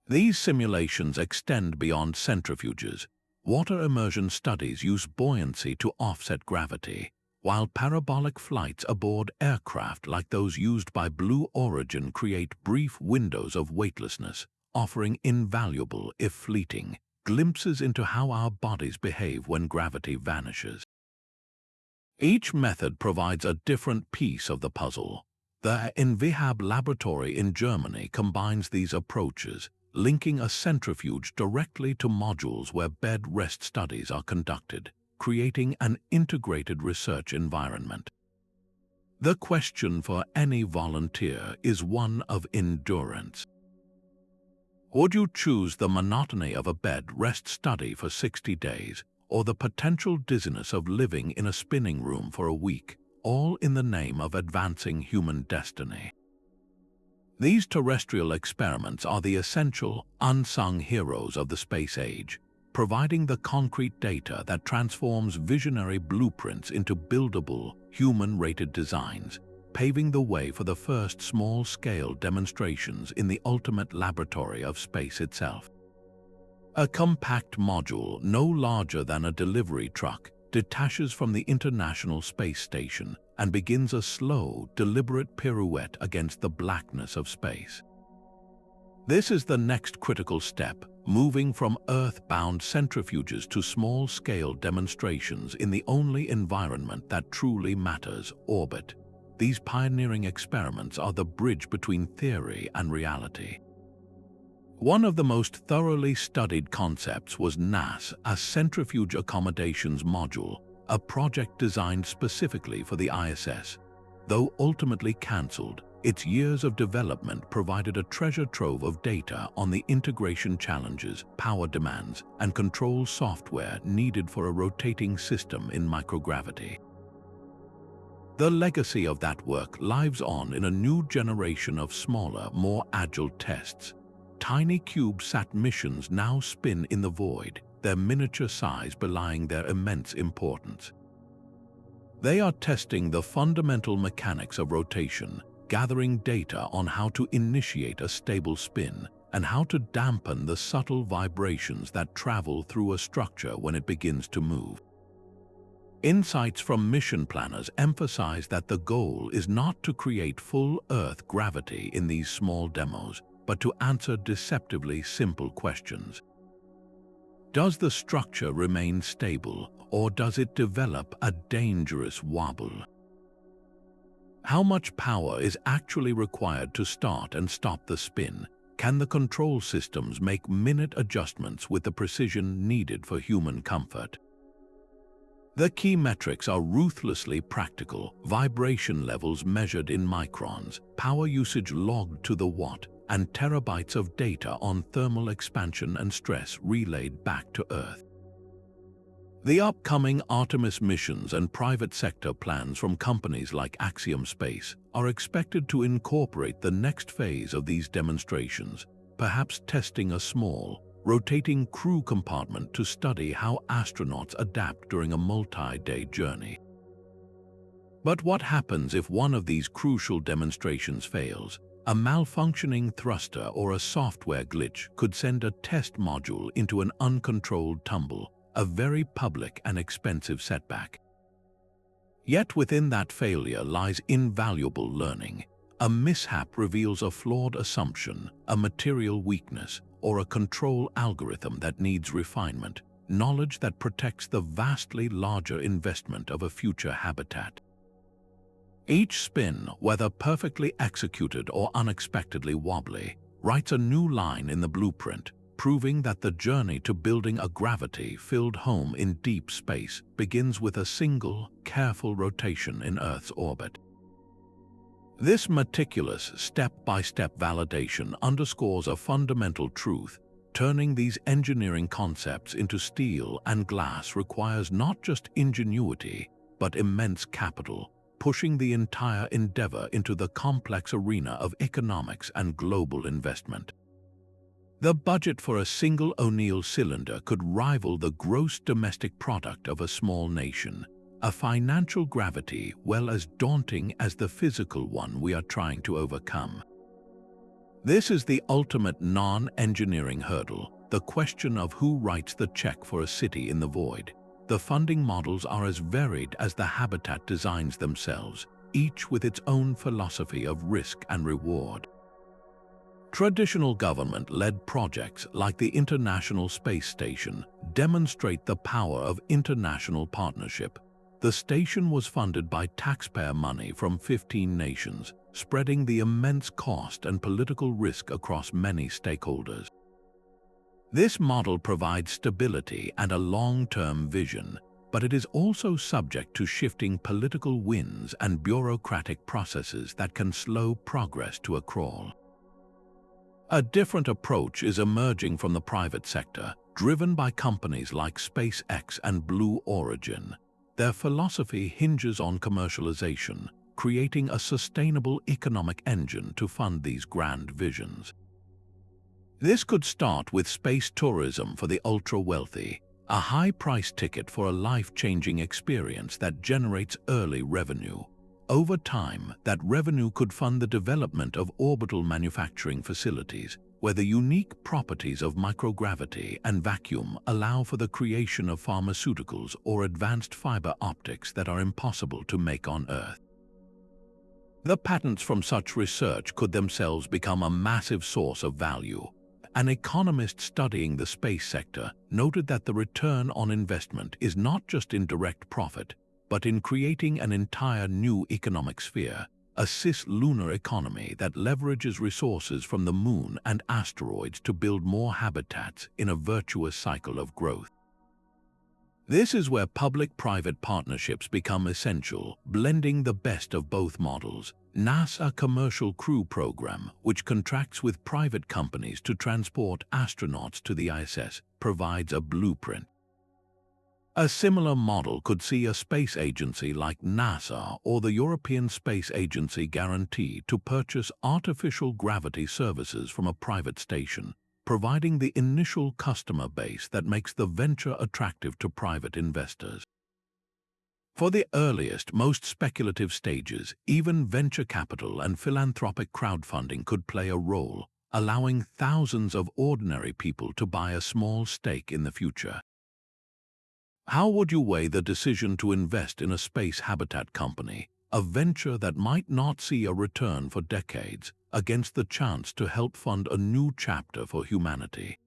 These simulations extend beyond centrifuges. Water immersion studies use buoyancy to offset gravity, while parabolic flights aboard aircraft like those used by Blue Origin create brief windows of weightlessness, offering invaluable, if fleeting, glimpses into how our bodies behave when gravity vanishes. Each method provides a different piece of the puzzle. The NVHAB laboratory in Germany combines these approaches, linking a centrifuge directly to modules where bed rest studies are conducted, creating an integrated research environment. The question for any volunteer is one of endurance. Would you choose the monotony of a bed rest study for 60 days, or the potential dizziness of living in a spinning room for a week, all in the name of advancing human destiny? These terrestrial experiments are the essential, unsung heroes of the space age, providing the concrete data that transforms visionary blueprints into buildable, human-rated designs, paving the way for the first small-scale demonstrations in the ultimate laboratory of space itself. A compact module no larger than a delivery truck detaches from the International Space Station and begins a slow, deliberate pirouette against the blackness of space. This is the next critical step, moving from Earth-bound centrifuges to small-scale demonstrations in the only environment that truly matters, orbit. These pioneering experiments are the bridge between theory and reality. One of the most thoroughly studied concepts was NASA's Centrifuge Accommodations Module, a project designed specifically for the ISS. Though ultimately cancelled, its years of development provided a treasure trove of data on the integration challenges, power demands, and control software needed for a rotating system in microgravity. The legacy of that work lives on in a new generation of smaller, more agile tests. Tiny CubeSat missions now spin in the void, their miniature size belying their immense importance. They are testing the fundamental mechanics of rotation, gathering data on how to initiate a stable spin and how to dampen the subtle vibrations that travel through a structure when it begins to move. Insights from mission planners emphasize that the goal is not to create full Earth gravity in these small demos, but to answer deceptively simple questions. Does the structure remain stable, or does it develop a dangerous wobble? How much power is actually required to start and stop the spin? Can the control systems make minute adjustments with the precision needed for human comfort? The key metrics are ruthlessly practical: vibration levels measured in microns, power usage logged to the watt, and terabytes of data on thermal expansion and stress relayed back to Earth. The upcoming Artemis missions and private sector plans from companies like Axiom Space are expected to incorporate the next phase of these demonstrations, perhaps testing a small, rotating crew compartment to study how astronauts adapt during a multi-day journey. But what happens if one of these crucial demonstrations fails? A malfunctioning thruster or a software glitch could send a test module into an uncontrolled tumble, a very public and expensive setback. Yet within that failure lies invaluable learning. A mishap reveals a flawed assumption, a material weakness, or a control algorithm that needs refinement, knowledge that protects the vastly larger investment of a future habitat. Each spin, whether perfectly executed or unexpectedly wobbly, writes a new line in the blueprint, proving that the journey to building a gravity-filled home in deep space begins with a single, careful rotation in Earth's orbit. This meticulous, step-by-step validation underscores a fundamental truth: turning these engineering concepts into steel and glass requires not just ingenuity, but immense capital, pushing the entire endeavor into the complex arena of economics and global investment. The budget for a single O'Neill cylinder could rival the gross domestic product of a small nation, a financial gravity well as daunting as the physical one we are trying to overcome. This is the ultimate non-engineering hurdle, the question of who writes the check for a city in the void. The funding models are as varied as the habitat designs themselves, each with its own philosophy of risk and reward. Traditional government-led projects like the International Space Station demonstrate the power of international partnership. The station was funded by taxpayer money from 15 nations, spreading the immense cost and political risk across many stakeholders. This model provides stability and a long-term vision, but it is also subject to shifting political winds and bureaucratic processes that can slow progress to a crawl. A different approach is emerging from the private sector, driven by companies like SpaceX and Blue Origin. Their philosophy hinges on commercialization, creating a sustainable economic engine to fund these grand visions. This could start with space tourism for the ultra-wealthy, a high-price ticket for a life-changing experience that generates early revenue. Over time, that revenue could fund the development of orbital manufacturing facilities, where the unique properties of microgravity and vacuum allow for the creation of pharmaceuticals or advanced fiber optics that are impossible to make on Earth. The patents from such research could themselves become a massive source of value. An economist studying the space sector noted that the return on investment is not just in direct profit, but in creating an entire new economic sphere, a cis-lunar economy that leverages resources from the moon and asteroids to build more habitats in a virtuous cycle of growth. This is where public-private partnerships become essential, blending the best of both models. NASA Commercial Crew Program, which contracts with private companies to transport astronauts to the ISS, provides a blueprint. A similar model could see a space agency like NASA or the European Space Agency guarantee to purchase artificial gravity services from a private station, providing the initial customer base that makes the venture attractive to private investors. For the earliest, most speculative stages, even venture capital and philanthropic crowdfunding could play a role, allowing thousands of ordinary people to buy a small stake in the future. How would you weigh the decision to invest in a space habitat company, a venture that might not see a return for decades, against the chance to help fund a new chapter for humanity?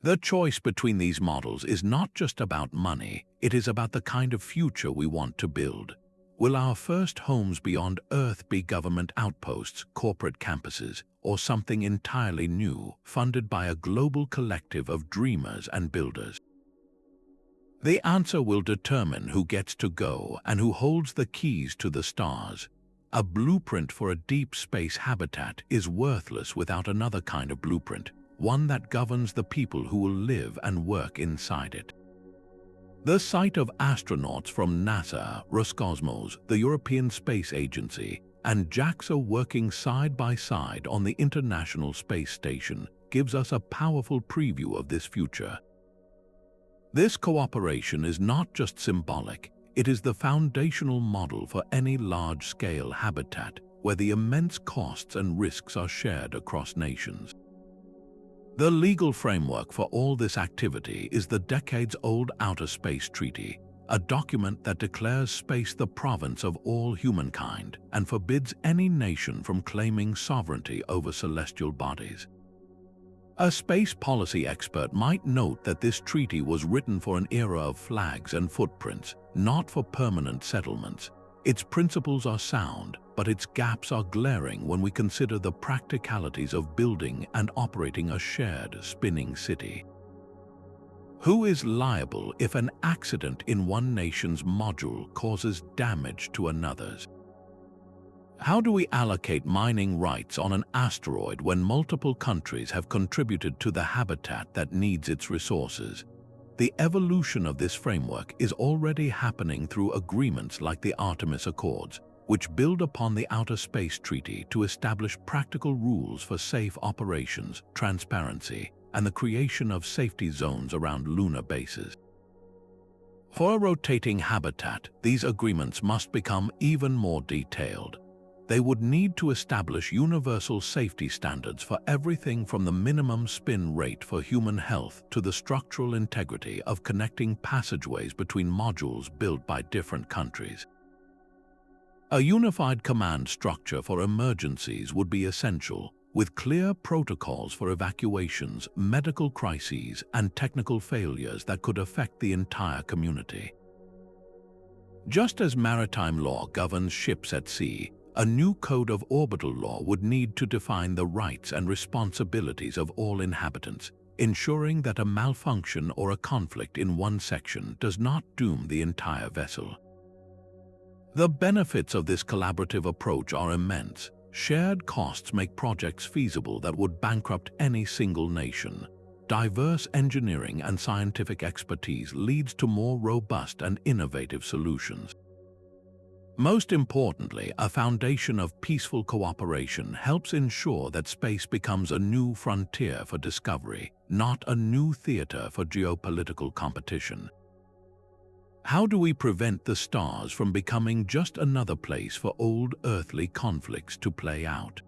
The choice between these models is not just about money, it is about the kind of future we want to build. Will our first homes beyond Earth be government outposts, corporate campuses, or something entirely new, funded by a global collective of dreamers and builders? The answer will determine who gets to go and who holds the keys to the stars. A blueprint for a deep space habitat is worthless without another kind of blueprint, one that governs the people who will live and work inside it. The sight of astronauts from NASA, Roscosmos, the European Space Agency, and JAXA working side by side on the International Space Station gives us a powerful preview of this future. This cooperation is not just symbolic, it is the foundational model for any large-scale habitat where the immense costs and risks are shared across nations. The legal framework for all this activity is the decades-old Outer Space Treaty, a document that declares space the province of all humankind and forbids any nation from claiming sovereignty over celestial bodies. A space policy expert might note that this treaty was written for an era of flags and footprints, not for permanent settlements. Its principles are sound, but its gaps are glaring when we consider the practicalities of building and operating a shared spinning city. Who is liable if an accident in one nation's module causes damage to another's? How do we allocate mining rights on an asteroid when multiple countries have contributed to the habitat that needs its resources? The evolution of this framework is already happening through agreements like the Artemis Accords, which build upon the Outer Space Treaty to establish practical rules for safe operations, transparency, and the creation of safety zones around lunar bases. For a rotating habitat, these agreements must become even more detailed. They would need to establish universal safety standards for everything from the minimum spin rate for human health to the structural integrity of connecting passageways between modules built by different countries. A unified command structure for emergencies would be essential, with clear protocols for evacuations, medical crises, and technical failures that could affect the entire community. Just as maritime law governs ships at sea, a new code of orbital law would need to define the rights and responsibilities of all inhabitants, ensuring that a malfunction or a conflict in one section does not doom the entire vessel. The benefits of this collaborative approach are immense. Shared costs make projects feasible that would bankrupt any single nation. Diverse engineering and scientific expertise leads to more robust and innovative solutions. Most importantly, a foundation of peaceful cooperation helps ensure that space becomes a new frontier for discovery, not a new theater for geopolitical competition. How do we prevent the stars from becoming just another place for old earthly conflicts to play out?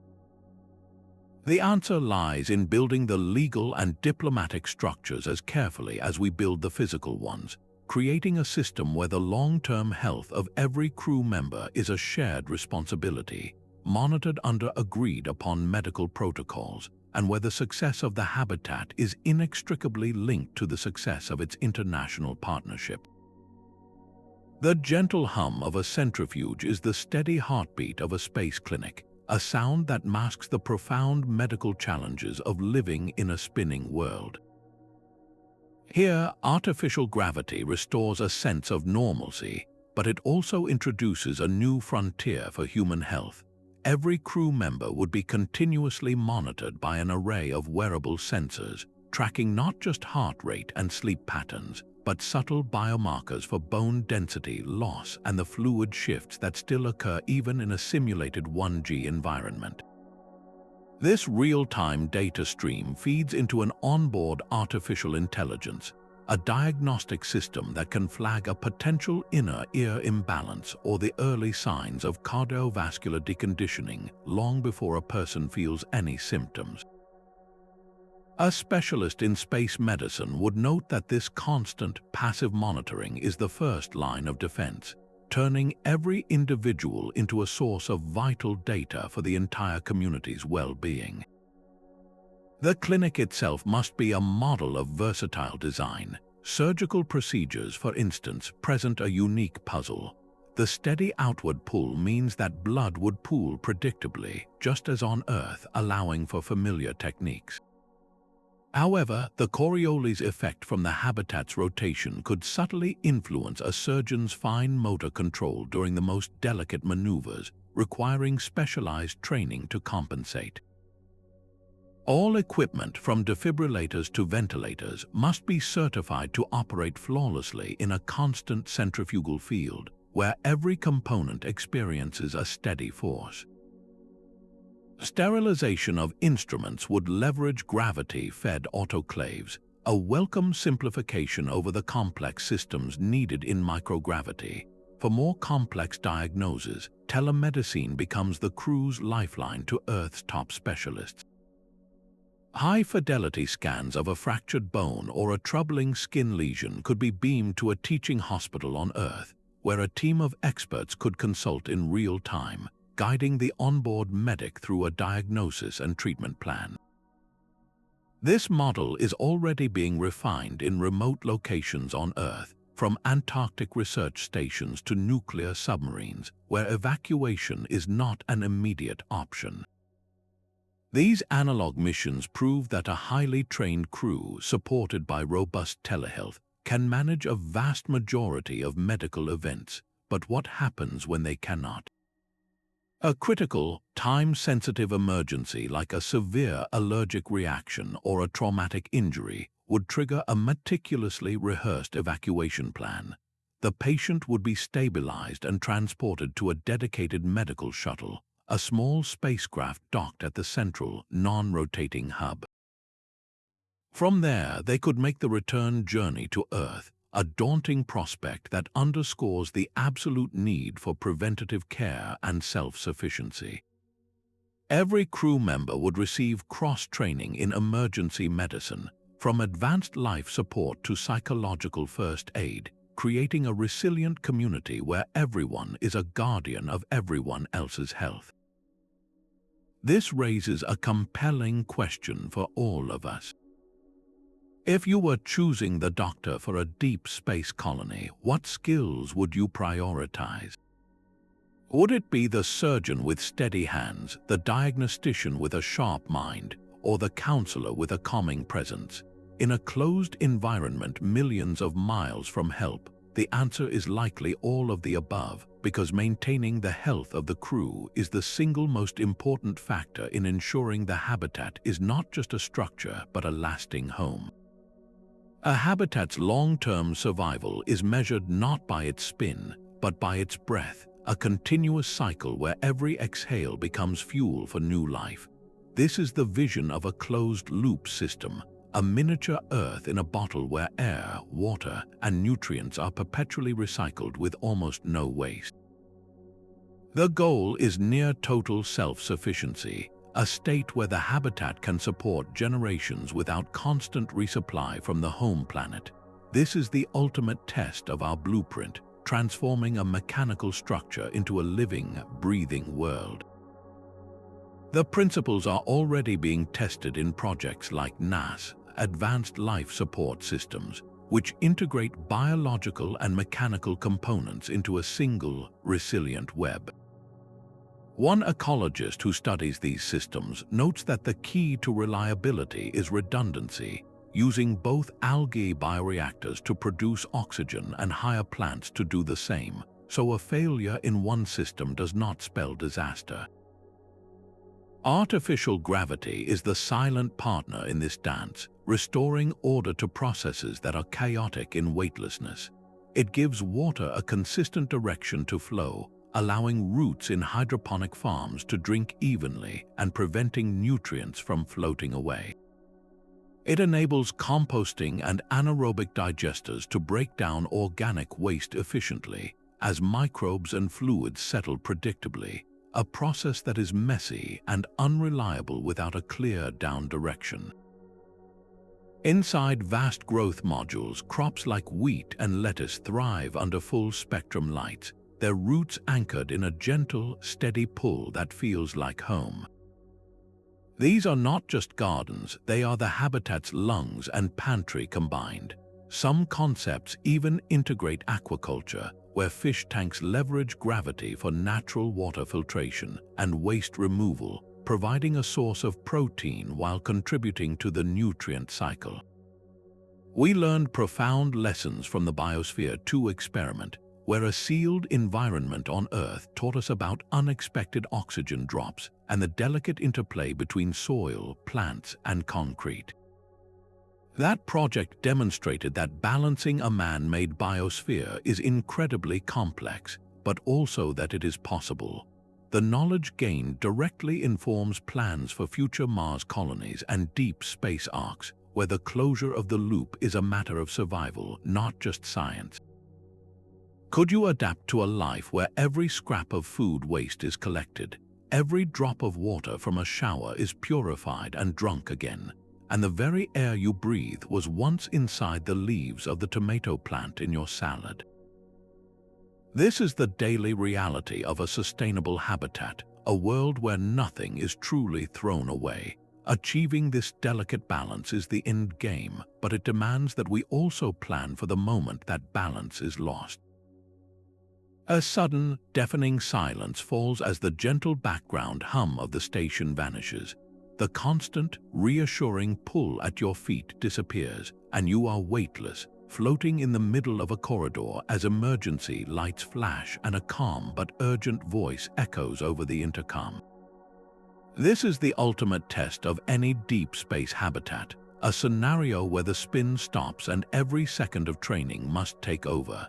The answer lies in building the legal and diplomatic structures as carefully as we build the physical ones, creating a system where the long-term health of every crew member is a shared responsibility, monitored under agreed-upon medical protocols, and where the success of the habitat is inextricably linked to the success of its international partnership. The gentle hum of a centrifuge is the steady heartbeat of a space clinic, a sound that masks the profound medical challenges of living in a spinning world. Here, artificial gravity restores a sense of normalcy, but it also introduces a new frontier for human health. Every crew member would be continuously monitored by an array of wearable sensors, tracking not just heart rate and sleep patterns, but subtle biomarkers for bone density loss and the fluid shifts that still occur even in a simulated 1G environment. This real-time data stream feeds into an onboard artificial intelligence, a diagnostic system that can flag a potential inner ear imbalance or the early signs of cardiovascular deconditioning long before a person feels any symptoms. A specialist in space medicine would note that this constant, passive monitoring is the first line of defense, turning every individual into a source of vital data for the entire community's well-being. The clinic itself must be a model of versatile design. Surgical procedures, for instance, present a unique puzzle. The steady outward pull means that blood would pool predictably, just as on Earth, allowing for familiar techniques. However, the Coriolis effect from the habitat's rotation could subtly influence a surgeon's fine motor control during the most delicate maneuvers, requiring specialized training to compensate. All equipment from defibrillators to ventilators must be certified to operate flawlessly in a constant centrifugal field, where every component experiences a steady force. Sterilization of instruments would leverage gravity-fed autoclaves, a welcome simplification over the complex systems needed in microgravity. For more complex diagnoses, telemedicine becomes the crew's lifeline to Earth's top specialists. High-fidelity scans of a fractured bone or a troubling skin lesion could be beamed to a teaching hospital on Earth, where a team of experts could consult in real time, guiding the onboard medic through a diagnosis and treatment plan. This model is already being refined in remote locations on Earth, from Antarctic research stations to nuclear submarines, where evacuation is not an immediate option. These analog missions prove that a highly trained crew, supported by robust telehealth, can manage a vast majority of medical events. But what happens when they cannot? A critical, time-sensitive emergency like a severe allergic reaction or a traumatic injury would trigger a meticulously rehearsed evacuation plan. The patient would be stabilized and transported to a dedicated medical shuttle, a small spacecraft docked at the central, non-rotating hub. From there, they could make the return journey to Earth, a daunting prospect that underscores the absolute need for preventative care and self-sufficiency. Every crew member would receive cross-training in emergency medicine, from advanced life support to psychological first aid, creating a resilient community where everyone is a guardian of everyone else's health. This raises a compelling question for all of us. If you were choosing the doctor for a deep space colony, what skills would you prioritize? Would it be the surgeon with steady hands, the diagnostician with a sharp mind, or the counselor with a calming presence? In a closed environment millions of miles from help, the answer is likely all of the above, because maintaining the health of the crew is the single most important factor in ensuring the habitat is not just a structure but a lasting home. A habitat's long-term survival is measured not by its spin, but by its breath, a continuous cycle where every exhale becomes fuel for new life. This is the vision of a closed-loop system, a miniature Earth in a bottle where air, water, and nutrients are perpetually recycled with almost no waste. The goal is near total self-sufficiency, a state where the habitat can support generations without constant resupply from the home planet. This is the ultimate test of our blueprint, transforming a mechanical structure into a living, breathing world. The principles are already being tested in projects like NASA's Advanced Life Support Systems, which integrate biological and mechanical components into a single, resilient web. One ecologist who studies these systems notes that the key to reliability is redundancy. using both algae bioreactors to produce oxygen and higher plants to do the same, so a failure in one system does not spell disaster. Artificial gravity is the silent partner in this dance, restoring order to processes that are chaotic in weightlessness. It gives water a consistent direction to flow, allowing roots in hydroponic farms to drink evenly and preventing nutrients from floating away. It enables composting and anaerobic digesters to break down organic waste efficiently, as microbes and fluids settle predictably, a process that is messy and unreliable without a clear down direction. Inside vast growth modules, crops like wheat and lettuce thrive under full-spectrum light, their roots anchored in a gentle, steady pull that feels like home. These are not just gardens, they are the habitat's lungs and pantry combined. Some concepts even integrate aquaculture, where fish tanks leverage gravity for natural water filtration and waste removal, providing a source of protein while contributing to the nutrient cycle. We learned profound lessons from the Biosphere 2 experiment, where a sealed environment on Earth taught us about unexpected oxygen drops and the delicate interplay between soil, plants, and concrete. That project demonstrated that balancing a man-made biosphere is incredibly complex, but also that it is possible. The knowledge gained directly informs plans for future Mars colonies and deep space arcs, where the closure of the loop is a matter of survival, not just science. Could you adapt to a life where every scrap of food waste is collected, every drop of water from a shower is purified and drunk again, and the very air you breathe was once inside the leaves of the tomato plant in your salad? This is the daily reality of a sustainable habitat, a world where nothing is truly thrown away. Achieving this delicate balance is the end game, but it demands that we also plan for the moment that balance is lost. A sudden, deafening silence falls as the gentle background hum of the station vanishes. The constant, reassuring pull at your feet disappears, and you are weightless, floating in the middle of a corridor as emergency lights flash and a calm but urgent voice echoes over the intercom. This is the ultimate test of any deep space habitat, a scenario where the spin stops and every second of training must take over.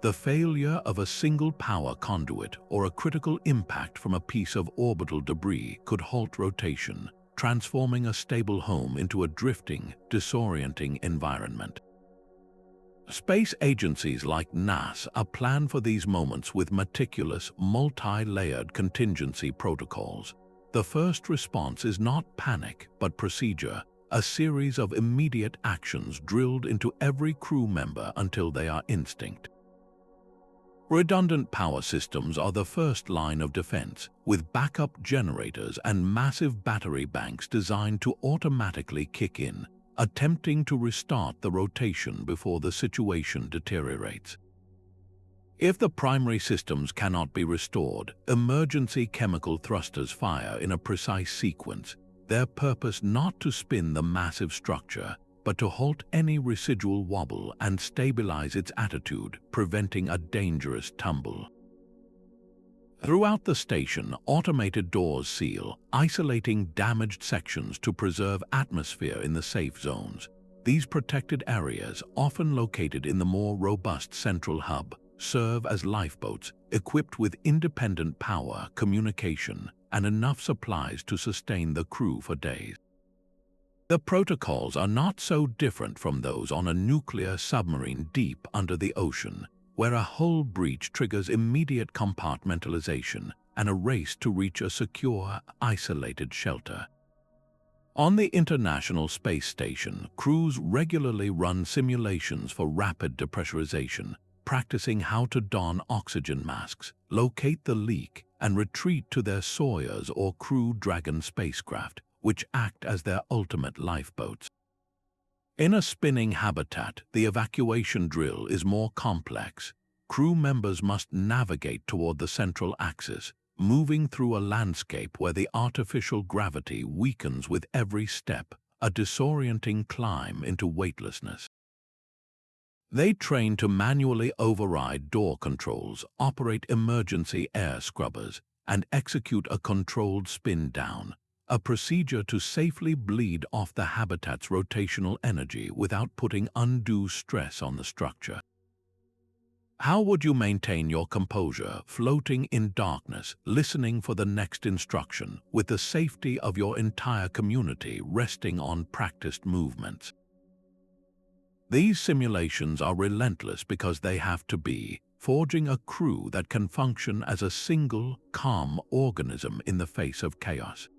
The failure of a single power conduit or a critical impact from a piece of orbital debris could halt rotation, transforming a stable home into a drifting, disorienting environment. Space agencies like NASA plan for these moments with meticulous, multi-layered contingency protocols. The first response is not panic, but procedure, a series of immediate actions drilled into every crew member until they are instinct. Redundant power systems are the first line of defense, with backup generators and massive battery banks designed to automatically kick in, attempting to restart the rotation before the situation deteriorates. If the primary systems cannot be restored, emergency chemical thrusters fire in a precise sequence, their purpose not to spin the massive structure, but to halt any residual wobble and stabilize its attitude, preventing a dangerous tumble. Throughout the station, automated doors seal, isolating damaged sections to preserve atmosphere in the safe zones. These protected areas, often located in the more robust central hub, serve as lifeboats, equipped with independent power, communication, and enough supplies to sustain the crew for days. The protocols are not so different from those on a nuclear submarine deep under the ocean, where a hull breach triggers immediate compartmentalization and a race to reach a secure, isolated shelter. On the International Space Station, crews regularly run simulations for rapid depressurization, practicing how to don oxygen masks, locate the leak, and retreat to their Soyuz or Crew Dragon spacecraft, which act as their ultimate lifeboats. In a spinning habitat, the evacuation drill is more complex. Crew members must navigate toward the central axis, moving through a landscape where the artificial gravity weakens with every step, a disorienting climb into weightlessness. They train to manually override door controls, operate emergency air scrubbers, and execute a controlled spin down, a procedure to safely bleed off the habitat's rotational energy without putting undue stress on the structure. How would you maintain your composure, floating in darkness, listening for the next instruction, with the safety of your entire community resting on practiced movements? These simulations are relentless because they have to be, forging a crew that can function as a single, calm organism in the face of chaos.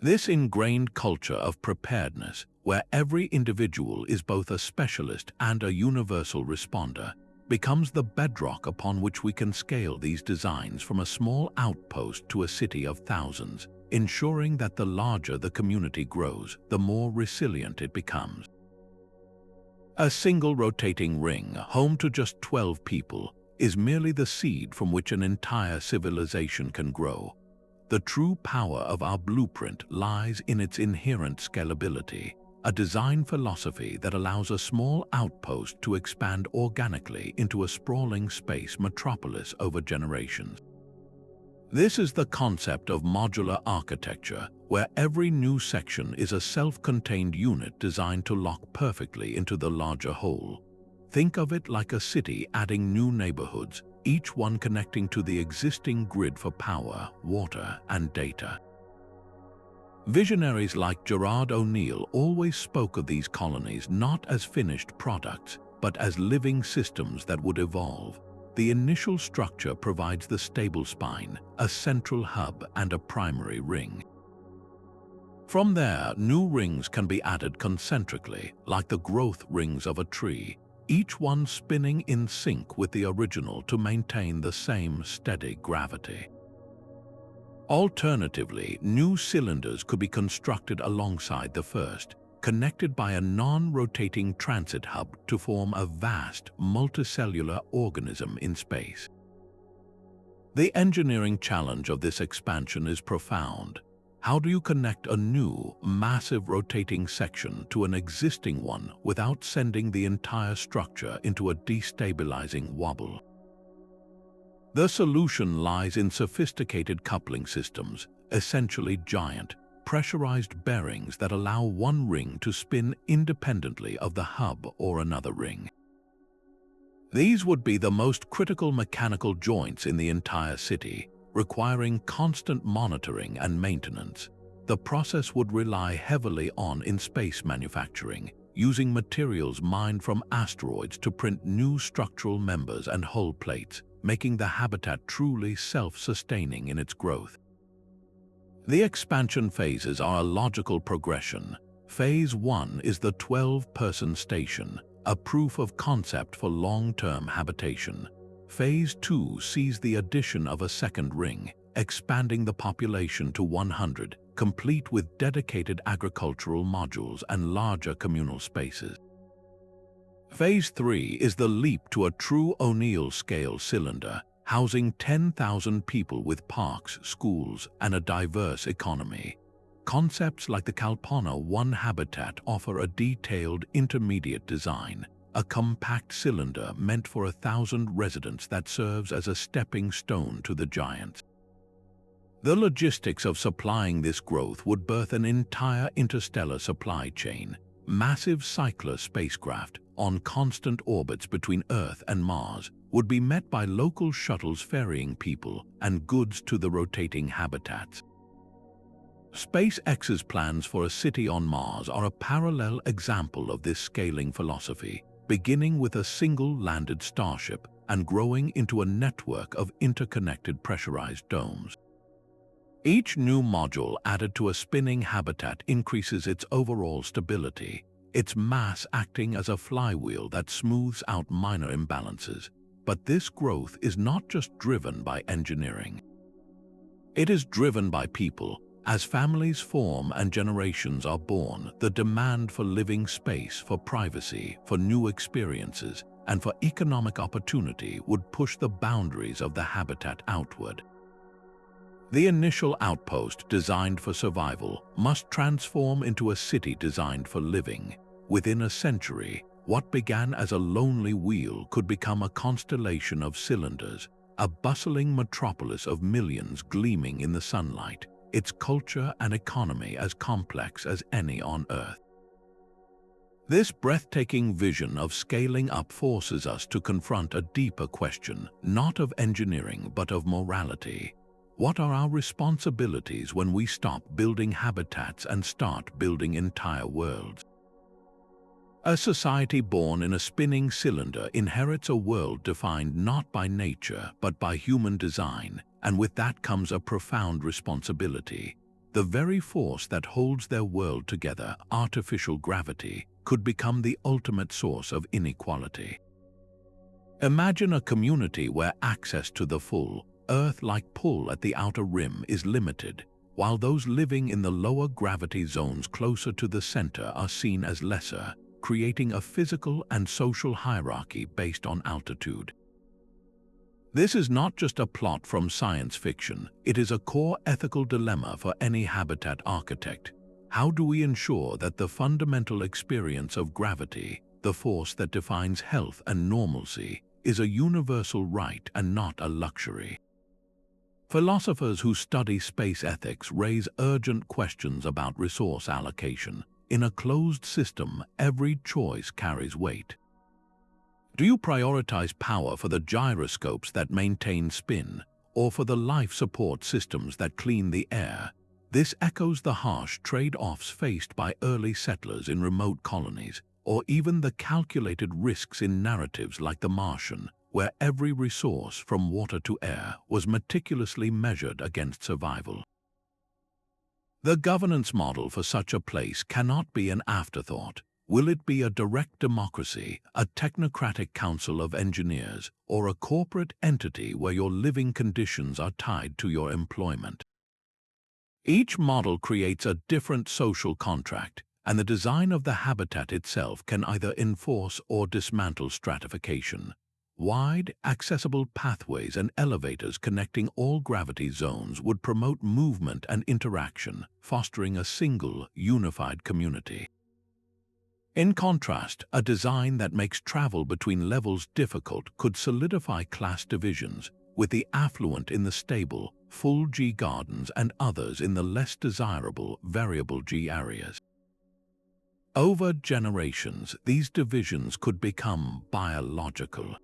This ingrained culture of preparedness, where every individual is both a specialist and a universal responder, becomes the bedrock upon which we can scale these designs from a small outpost to a city of thousands, ensuring that the larger the community grows, the more resilient it becomes. A single rotating ring, home to just 12 people, is merely the seed from which an entire civilization can grow. The true power of our blueprint lies in its inherent scalability, a design philosophy that allows a small outpost to expand organically into a sprawling space metropolis over generations. This is the concept of modular architecture, where every new section is a self-contained unit designed to lock perfectly into the larger whole. Think of it like a city adding new neighborhoods, each one connecting to the existing grid for power, water, and data. Visionaries like Gerard O'Neill always spoke of these colonies not as finished products, but as living systems that would evolve. The initial structure provides the stable spine, a central hub, and a primary ring. From there, new rings can be added concentrically, like the growth rings of a tree, each one spinning in sync with the original to maintain the same steady gravity. Alternatively, new cylinders could be constructed alongside the first, connected by a non-rotating transit hub to form a vast, multicellular organism in space. The engineering challenge of this expansion is profound. How do you connect a new, massive rotating section to an existing one without sending the entire structure into a destabilizing wobble? The solution lies in sophisticated coupling systems, essentially giant, pressurized bearings that allow one ring to spin independently of the hub or another ring. These would be the most critical mechanical joints in the entire city, requiring constant monitoring and maintenance. The process would rely heavily on in-space manufacturing, using materials mined from asteroids to print new structural members and hull plates, making the habitat truly self-sustaining in its growth. The expansion phases are a logical progression. Phase 1 is the 12-person station, a proof of concept for long-term habitation. Phase 2 sees the addition of a second ring, expanding the population to 100, complete with dedicated agricultural modules and larger communal spaces. Phase 3 is the leap to a true O'Neill-scale cylinder, housing 10,000 people with parks, schools, and a diverse economy. Concepts like the Kalpana 1 habitat offer a detailed intermediate design, a compact cylinder meant for 1,000 residents that serves as a stepping stone to the giants. The logistics of supplying this growth would birth an entire interstellar supply chain, massive cycler spacecraft on constant orbits between Earth and Mars would be met by local shuttles ferrying people and goods to the rotating habitats. SpaceX's plans for a city on Mars are a parallel example of this scaling philosophy, beginning with a single landed starship and growing into a network of interconnected pressurized domes. Each new module added to a spinning habitat increases its overall stability, its mass acting as a flywheel that smooths out minor imbalances. But this growth is not just driven by engineering. It is driven by people. As families form and generations are born, the demand for living space, for privacy, for new experiences, and for economic opportunity would push the boundaries of the habitat outward. The initial outpost designed for survival must transform into a city designed for living. Within a century, what began as a lonely wheel could become a constellation of cylinders, a bustling metropolis of millions gleaming in the sunlight, its culture and economy as complex as any on Earth. This breathtaking vision of scaling up forces us to confront a deeper question, not of engineering but of morality. What are our responsibilities when we stop building habitats and start building entire worlds? A society born in a spinning cylinder inherits a world defined not by nature but by human design, and with that comes a profound responsibility. The very force that holds their world together, artificial gravity, could become the ultimate source of inequality. Imagine a community where access to the full, Earth-like pull at the outer rim is limited, while those living in the lower gravity zones closer to the center are seen as lesser, creating a physical and social hierarchy based on altitude. This is not just a plot from science fiction, it is a core ethical dilemma for any habitat architect. How do we ensure that the fundamental experience of gravity, the force that defines health and normalcy, is a universal right and not a luxury? Philosophers who study space ethics raise urgent questions about resource allocation. In a closed system, every choice carries weight. Do you prioritize power for the gyroscopes that maintain spin, or for the life support systems that clean the air? This echoes the harsh trade-offs faced by early settlers in remote colonies, or even the calculated risks in narratives like The Martian, where every resource from water to air was meticulously measured against survival. The governance model for such a place cannot be an afterthought. Will it be a direct democracy, a technocratic council of engineers, or a corporate entity where your living conditions are tied to your employment? Each model creates a different social contract, and the design of the habitat itself can either enforce or dismantle stratification. Wide, accessible pathways and elevators connecting all gravity zones would promote movement and interaction, fostering a single, unified community. In contrast, a design that makes travel between levels difficult could solidify class divisions, with the affluent in the stable, full G gardens and others in the less desirable, variable G areas. Over generations, these divisions could become biological.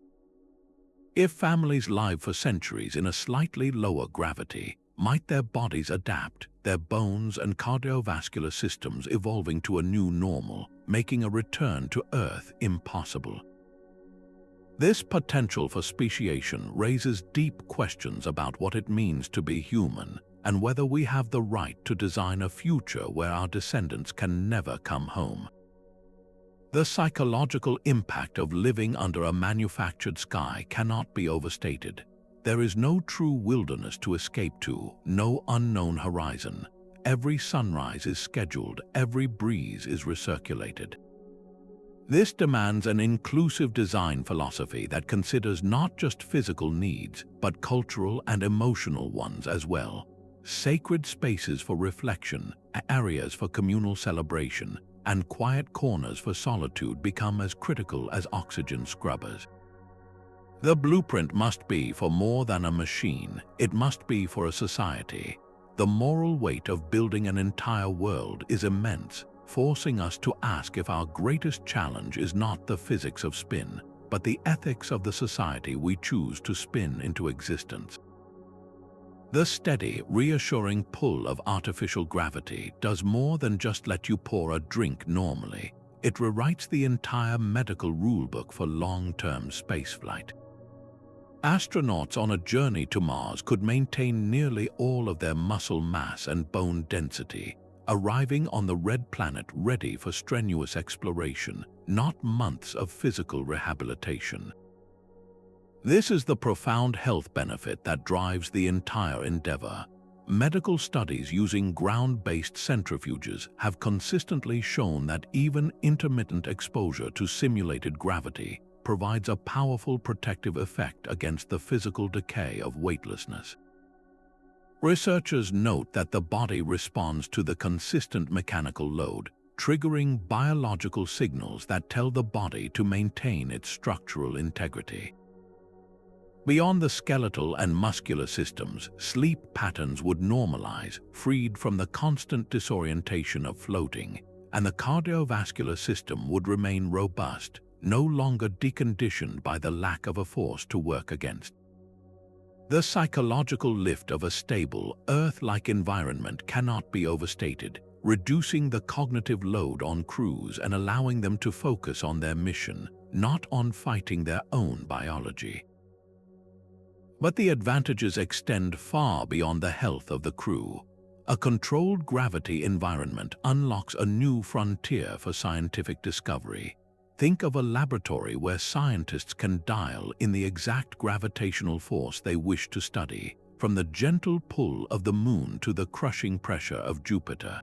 If families live for centuries in a slightly lower gravity, might their bodies adapt, their bones and cardiovascular systems evolving to a new normal, making a return to Earth impossible? This potential for speciation raises deep questions about what it means to be human and whether we have the right to design a future where our descendants can never come home. The psychological impact of living under a manufactured sky cannot be overstated. There is no true wilderness to escape to, no unknown horizon. Every sunrise is scheduled, every breeze is recirculated. This demands an inclusive design philosophy that considers not just physical needs, but cultural and emotional ones as well. Sacred spaces for reflection, areas for communal celebration, and quiet corners for solitude become as critical as oxygen scrubbers. The blueprint must be for more than a machine, it must be for a society. The moral weight of building an entire world is immense, forcing us to ask if our greatest challenge is not the physics of spin, but the ethics of the society we choose to spin into existence. The steady, reassuring pull of artificial gravity does more than just let you pour a drink normally. It rewrites the entire medical rulebook for long-term spaceflight. Astronauts on a journey to Mars could maintain nearly all of their muscle mass and bone density, arriving on the red planet ready for strenuous exploration, not months of physical rehabilitation. This is the profound health benefit that drives the entire endeavor. Medical studies using ground-based centrifuges have consistently shown that even intermittent exposure to simulated gravity provides a powerful protective effect against the physical decay of weightlessness. Researchers note that the body responds to the consistent mechanical load, triggering biological signals that tell the body to maintain its structural integrity. Beyond the skeletal and muscular systems, sleep patterns would normalize, freed from the constant disorientation of floating, and the cardiovascular system would remain robust, no longer deconditioned by the lack of a force to work against. The psychological lift of a stable, Earth-like environment cannot be overstated, reducing the cognitive load on crews and allowing them to focus on their mission, not on fighting their own biology. But the advantages extend far beyond the health of the crew. A controlled gravity environment unlocks a new frontier for scientific discovery. Think of a laboratory where scientists can dial in the exact gravitational force they wish to study, from the gentle pull of the Moon to the crushing pressure of Jupiter.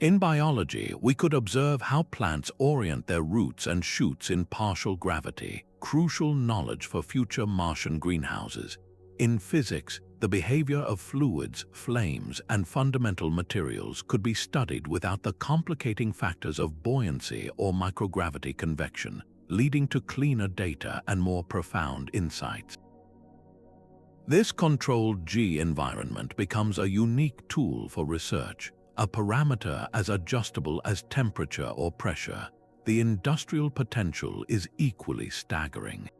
In biology, we could observe how plants orient their roots and shoots in partial gravity, crucial knowledge for future Martian greenhouses. In physics, the behavior of fluids, flames, and fundamental materials could be studied without the complicating factors of buoyancy or microgravity convection, leading to cleaner data and more profound insights. This controlled G environment becomes a unique tool for research, a parameter as adjustable as temperature or pressure. The industrial potential is equally staggering.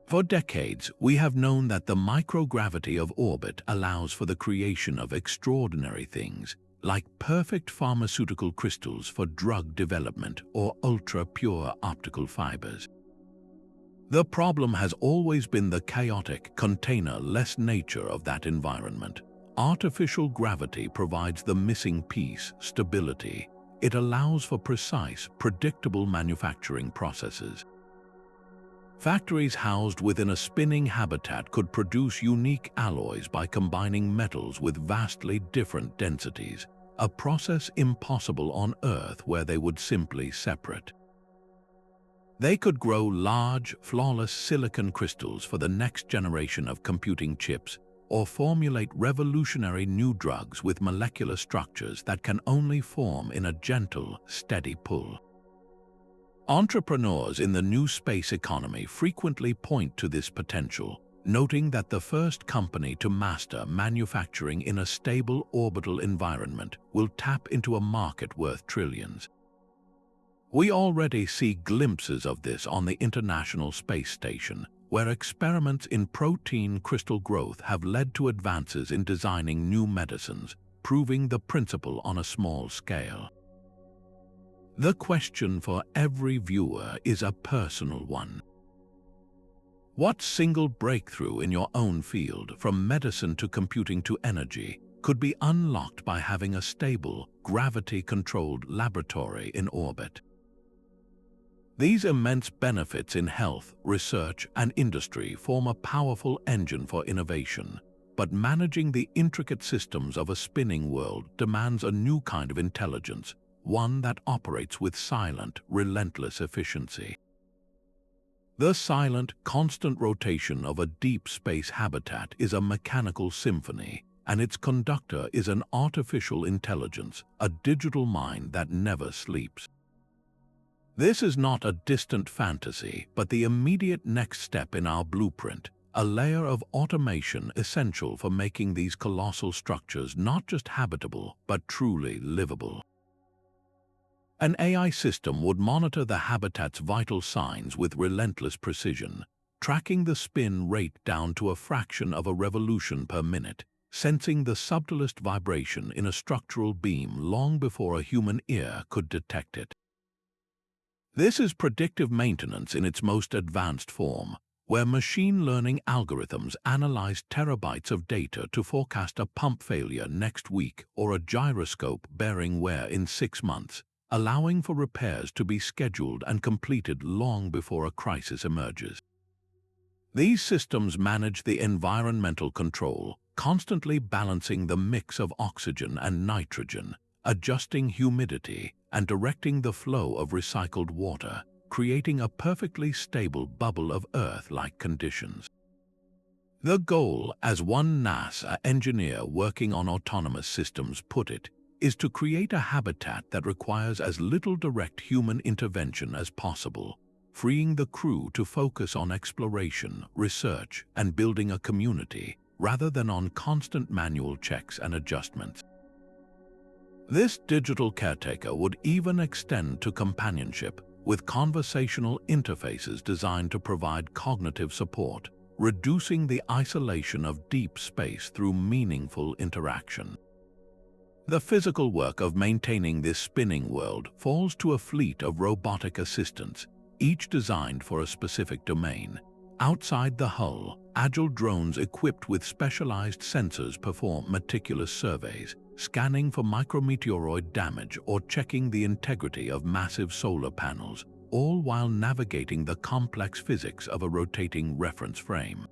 For decades, we have known that the microgravity of orbit allows for the creation of extraordinary things, like perfect pharmaceutical crystals for drug development or ultra-pure optical fibers. The problem has always been the chaotic, container-less nature of that environment. Artificial gravity provides the missing piece, stability. It allows for precise, predictable manufacturing processes. Factories housed within a spinning habitat could produce unique alloys by combining metals with vastly different densities, a process impossible on Earth where they would simply separate. They could grow large, flawless silicon crystals for the next generation of computing chips, or formulate revolutionary new drugs with molecular structures that can only form in a gentle, steady pull. Entrepreneurs in the new space economy frequently point to this potential, noting that the first company to master manufacturing in a stable orbital environment will tap into a market worth trillions. We already see glimpses of this on the International Space Station, where experiments in protein crystal growth have led to advances in designing new medicines, proving the principle on a small scale. The question for every viewer is a personal one. What single breakthrough in your own field, from medicine to computing to energy, could be unlocked by having a stable, gravity-controlled laboratory in orbit? These immense benefits in health, research, and industry form a powerful engine for innovation, but managing the intricate systems of a spinning world demands a new kind of intelligence, one that operates with silent, relentless efficiency. The silent, constant rotation of a deep space habitat is a mechanical symphony, and its conductor is an artificial intelligence, a digital mind that never sleeps. This is not a distant fantasy, but the immediate next step in our blueprint, a layer of automation essential for making these colossal structures not just habitable, but truly livable. An AI system would monitor the habitat's vital signs with relentless precision, tracking the spin rate down to a fraction of a revolution per minute, sensing the subtlest vibration in a structural beam long before a human ear could detect it. This is predictive maintenance in its most advanced form, where machine learning algorithms analyze terabytes of data to forecast a pump failure next week or a gyroscope bearing wear in 6 months, allowing for repairs to be scheduled and completed long before a crisis emerges. These systems manage the environmental control, constantly balancing the mix of oxygen and nitrogen, adjusting humidity, and directing the flow of recycled water, creating a perfectly stable bubble of Earth-like conditions. The goal, as one NASA engineer working on autonomous systems put it, is to create a habitat that requires as little direct human intervention as possible, freeing the crew to focus on exploration, research, and building a community, rather than on constant manual checks and adjustments. This digital caretaker would even extend to companionship, with conversational interfaces designed to provide cognitive support, reducing the isolation of deep space through meaningful interaction. The physical work of maintaining this spinning world falls to a fleet of robotic assistants, each designed for a specific domain. Outside the hull, agile drones equipped with specialized sensors perform meticulous surveys, scanning for micrometeoroid damage or checking the integrity of massive solar panels, all while navigating the complex physics of a rotating reference frame.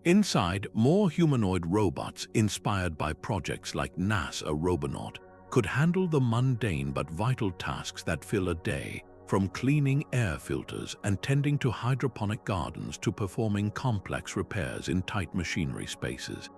Inside, more humanoid robots inspired by projects like NASA Robonaut could handle the mundane but vital tasks that fill a day, from cleaning air filters and tending to hydroponic gardens to performing complex repairs in tight machinery spaces.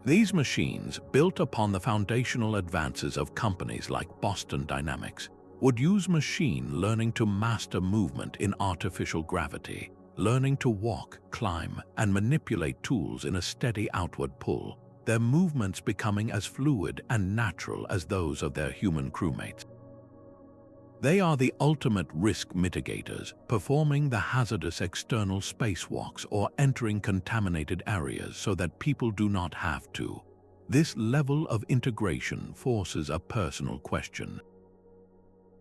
These machines, built upon the foundational advances of companies like Boston Dynamics, would use machine learning to master movement in artificial gravity, learning to walk, climb, and manipulate tools in a steady outward pull, their movements becoming as fluid and natural as those of their human crewmates. They are the ultimate risk mitigators, performing the hazardous external spacewalks or entering contaminated areas so that people do not have to. This level of integration forces a personal question.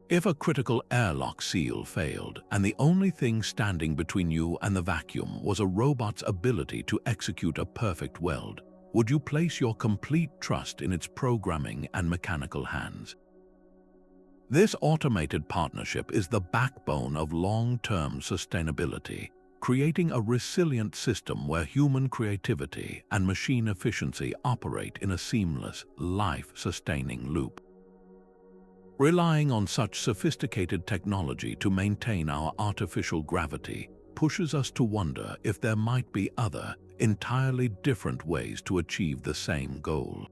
If a critical airlock seal failed and the only thing standing between you and the vacuum was a robot's ability to execute a perfect weld, would you place your complete trust in its programming and mechanical hands? This automated partnership is the backbone of long-term sustainability, creating a resilient system where human creativity and machine efficiency operate in a seamless, life-sustaining loop. Relying on such sophisticated technology to maintain our artificial gravity pushes us to wonder if there might be other, entirely different ways to achieve the same goal.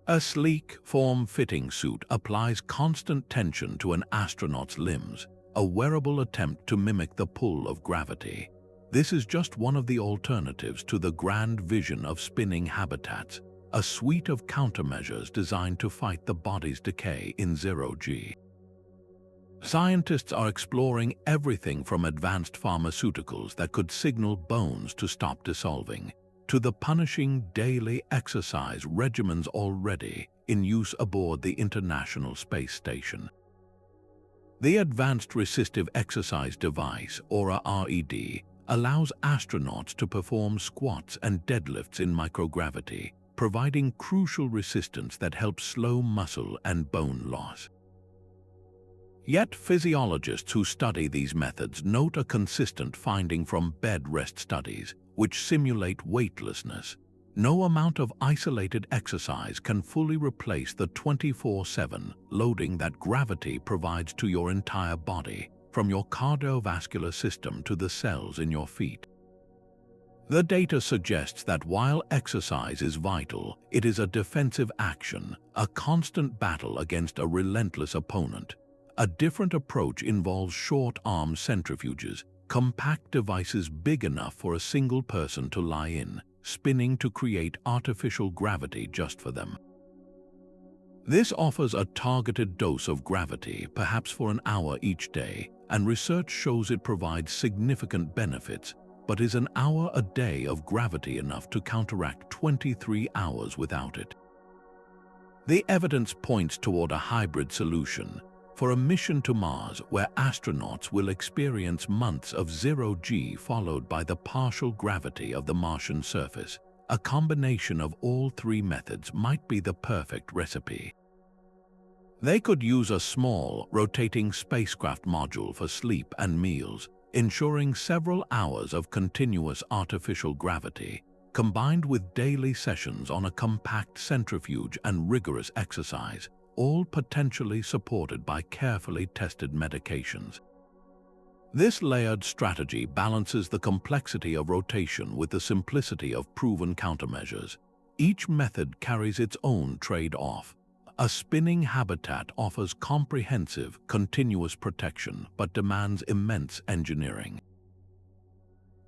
A sleek, form-fitting suit applies constant tension to an astronaut's limbs, a wearable attempt to mimic the pull of gravity. This is just one of the alternatives to the grand vision of spinning habitats, a suite of countermeasures designed to fight the body's decay in zero-G. Scientists are exploring everything from advanced pharmaceuticals that could signal bones to stop dissolving, to the punishing daily exercise regimens already in use aboard the International Space Station. The Advanced Resistive Exercise Device, or a RED, allows astronauts to perform squats and deadlifts in microgravity, providing crucial resistance that helps slow muscle and bone loss. Yet physiologists who study these methods note a consistent finding from bed rest studies, which simulate weightlessness. No amount of isolated exercise can fully replace the 24/7 loading that gravity provides to your entire body, from your cardiovascular system to the cells in your feet. The data suggests that while exercise is vital, it is a defensive action, a constant battle against a relentless opponent. A different approach involves short-arm centrifuges, compact devices big enough for a single person to lie in, spinning to create artificial gravity just for them. This offers a targeted dose of gravity, perhaps for an hour each day, and research shows it provides significant benefits. But is an hour a day of gravity enough to counteract 23 hours without it? The evidence points toward a hybrid solution. For a mission to Mars where astronauts will experience months of zero-G followed by the partial gravity of the Martian surface, a combination of all three methods might be the perfect recipe. They could use a small, rotating spacecraft module for sleep and meals, ensuring several hours of continuous artificial gravity, combined with daily sessions on a compact centrifuge and rigorous exercise, all potentially supported by carefully tested medications. This layered strategy balances the complexity of rotation with the simplicity of proven countermeasures. Each method carries its own trade-off. A spinning habitat offers comprehensive, continuous protection but demands immense engineering.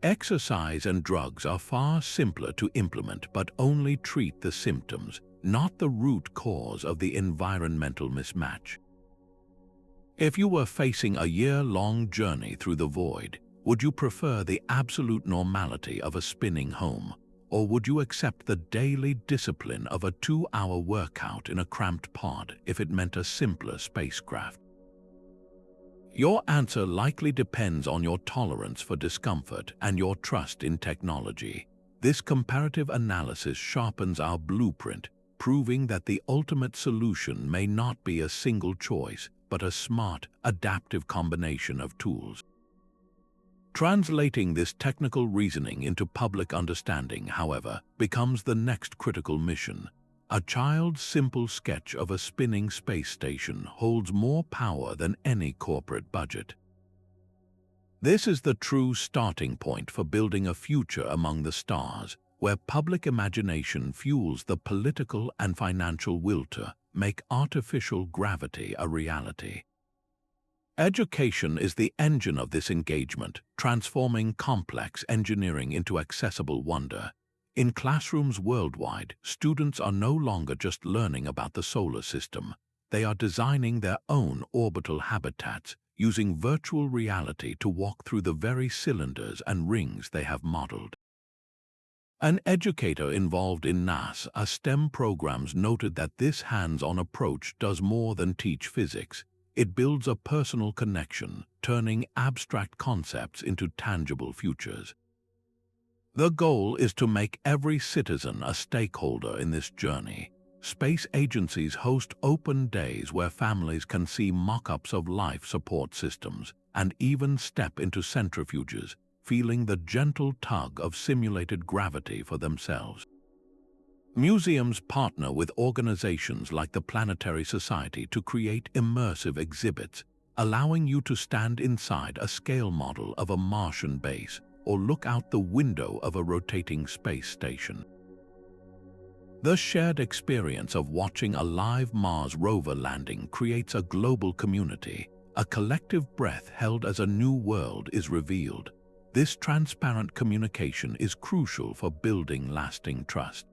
Exercise and drugs are far simpler to implement but only treat the symptoms, not the root cause of the environmental mismatch. If you were facing a year-long journey through the void, would you prefer the absolute normality of a spinning home, or would you accept the daily discipline of a 2-hour workout in a cramped pod if it meant a simpler spacecraft? Your answer likely depends on your tolerance for discomfort and your trust in technology. This comparative analysis sharpens our blueprint, proving that the ultimate solution may not be a single choice, but a smart, adaptive combination of tools. Translating this technical reasoning into public understanding, however, becomes the next critical mission. A child's simple sketch of a spinning space station holds more power than any corporate budget. This is the true starting point for building a future among the stars, where public imagination fuels the political and financial will to make artificial gravity a reality. Education is the engine of this engagement, transforming complex engineering into accessible wonder. In classrooms worldwide, students are no longer just learning about the solar system. They are designing their own orbital habitats, using virtual reality to walk through the very cylinders and rings they have modeled. An educator involved in NASA STEM programs noted that this hands-on approach does more than teach physics. It builds a personal connection, turning abstract concepts into tangible futures. The goal is to make every citizen a stakeholder in this journey. Space agencies host open days where families can see mock-ups of life support systems and even step into centrifuges, feeling the gentle tug of simulated gravity for themselves. Museums partner with organizations like the Planetary Society to create immersive exhibits, allowing you to stand inside a scale model of a Martian base or look out the window of a rotating space station. The shared experience of watching a live Mars rover landing creates a global community. A collective breath held as a new world is revealed. This transparent communication is crucial for building lasting trust.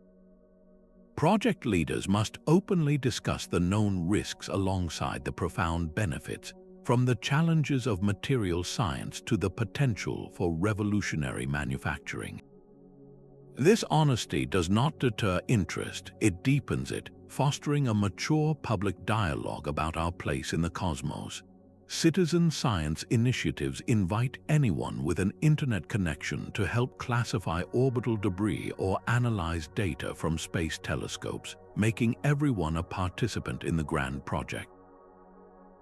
Project leaders must openly discuss the known risks alongside the profound benefits, from the challenges of material science to the potential for revolutionary manufacturing. This honesty does not deter interest, it deepens it, fostering a mature public dialogue about our place in the cosmos. Citizen science initiatives invite anyone with an internet connection to help classify orbital debris or analyze data from space telescopes, making everyone a participant in the grand project.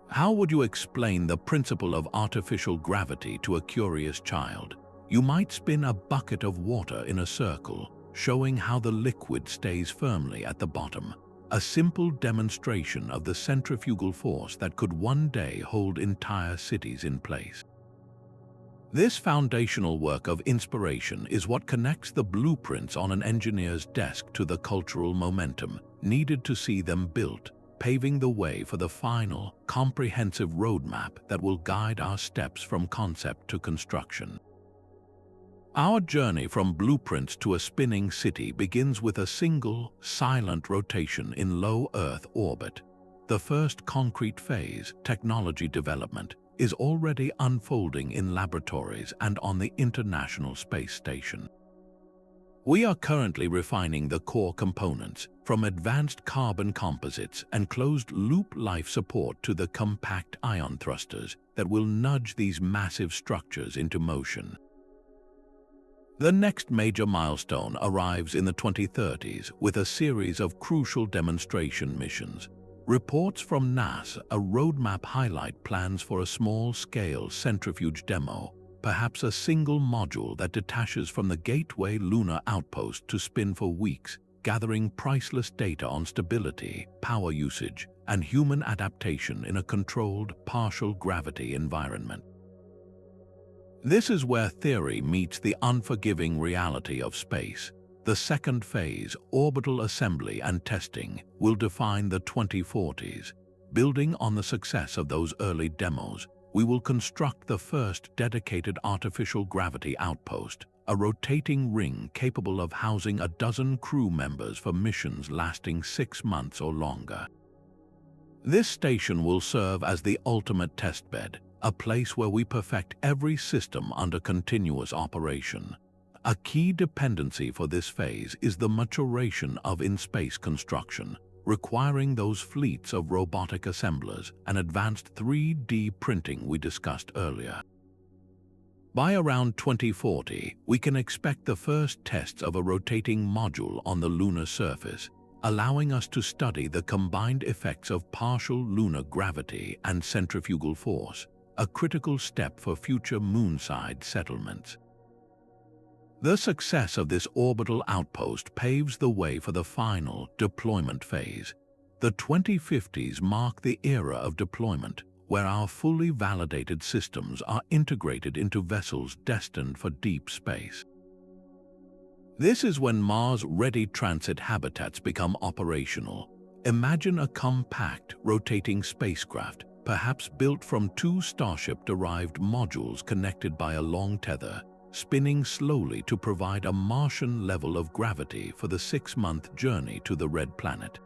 How would you explain the principle of artificial gravity to a curious child? You might spin a bucket of water in a circle, showing how the liquid stays firmly at the bottom. A simple demonstration of the centrifugal force that could one day hold entire cities in place. This foundational work of inspiration is what connects the blueprints on an engineer's desk to the cultural momentum needed to see them built, paving the way for the final, comprehensive roadmap that will guide our steps from concept to construction. Our journey from blueprints to a spinning city begins with a single, silent rotation in low Earth orbit. The first concrete phase, technology development, is already unfolding in laboratories and on the International Space Station. We are currently refining the core components, from advanced carbon composites and closed-loop life support to the compact ion thrusters that will nudge these massive structures into motion. The next major milestone arrives in the 2030s with a series of crucial demonstration missions. Reports from NASA a roadmap highlight plans for a small-scale centrifuge demo, perhaps a single module that detaches from the Gateway lunar outpost to spin for weeks, gathering priceless data on stability, power usage, and human adaptation in a controlled, partial gravity environment. This is where theory meets the unforgiving reality of space. The second phase, orbital assembly and testing, will define the 2040s. Building on the success of those early demos, we will construct the first dedicated artificial gravity outpost, a rotating ring capable of housing a dozen crew members for missions lasting 6 months or longer. This station will serve as the ultimate testbed, a place where we perfect every system under continuous operation. A key dependency for this phase is the maturation of in-space construction, requiring those fleets of robotic assemblers and advanced 3D printing we discussed earlier. By around 2040, we can expect the first tests of a rotating module on the lunar surface, allowing us to study the combined effects of partial lunar gravity and centrifugal force, a critical step for future moonside settlements. The success of this orbital outpost paves the way for the final deployment phase. The 2050s mark the era of deployment, where our fully validated systems are integrated into vessels destined for deep space. This is when Mars-ready transit habitats become operational. Imagine a compact, rotating spacecraft, perhaps built from 2 Starship-derived modules connected by a long tether, spinning slowly to provide a Martian level of gravity for the 6-month journey to the Red Planet.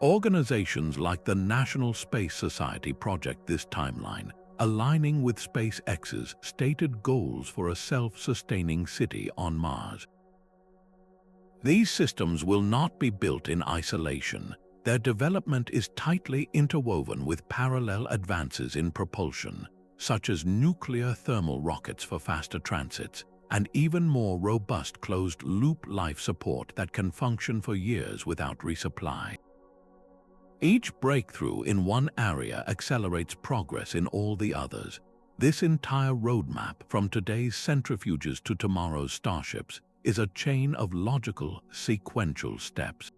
Organizations like the National Space Society project this timeline, aligning with SpaceX's stated goals for a self-sustaining city on Mars. These systems will not be built in isolation. Their development is tightly interwoven with parallel advances in propulsion, such as nuclear thermal rockets for faster transits, and even more robust closed-loop life support that can function for years without resupply. Each breakthrough in one area accelerates progress in all the others. This entire roadmap, from today's centrifuges to tomorrow's starships, is a chain of logical, sequential steps.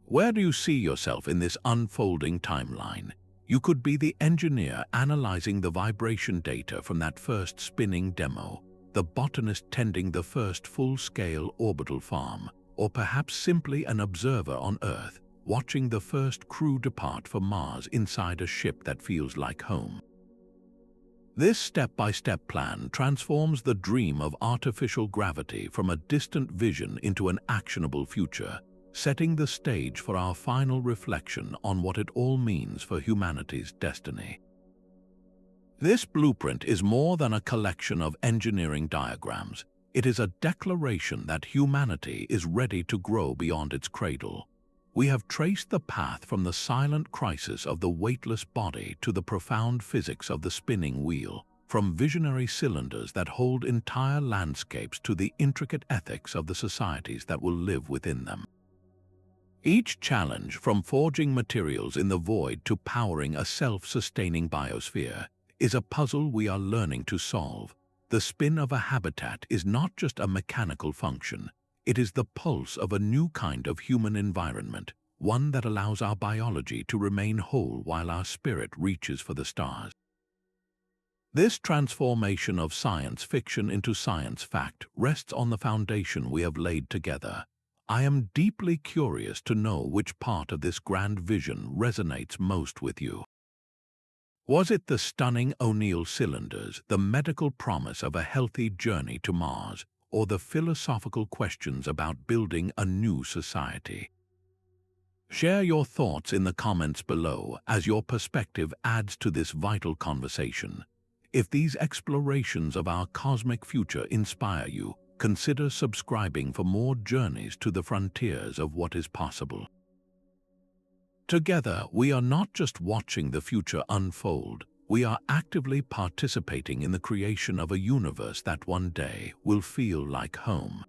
Where do you see yourself in this unfolding timeline? You could be the engineer analyzing the vibration data from that first spinning demo, the botanist tending the first full-scale orbital farm, or perhaps simply an observer on Earth, watching the first crew depart for Mars inside a ship that feels like home. This step-by-step plan transforms the dream of artificial gravity from a distant vision into an actionable future, setting the stage for our final reflection on what it all means for humanity's destiny. This blueprint is more than a collection of engineering diagrams. It is a declaration that humanity is ready to grow beyond its cradle. We have traced the path from the silent crisis of the weightless body to the profound physics of the spinning wheel, from visionary cylinders that hold entire landscapes to the intricate ethics of the societies that will live within them. Each challenge, from forging materials in the void to powering a self-sustaining biosphere, is a puzzle we are learning to solve. The spin of a habitat is not just a mechanical function. It is the pulse of a new kind of human environment, one that allows our biology to remain whole while our spirit reaches for the stars. This transformation of science fiction into science fact rests on the foundation we have laid together. I am deeply curious to know which part of this grand vision resonates most with you. Was it the stunning O'Neill cylinders, the medical promise of a healthy journey to Mars, or the philosophical questions about building a new society? Share your thoughts in the comments below as your perspective adds to this vital conversation. If these explorations of our cosmic future inspire you, consider subscribing for more journeys to the frontiers of what is possible. Together, we are not just watching the future unfold, we are actively participating in the creation of a universe that one day will feel like home.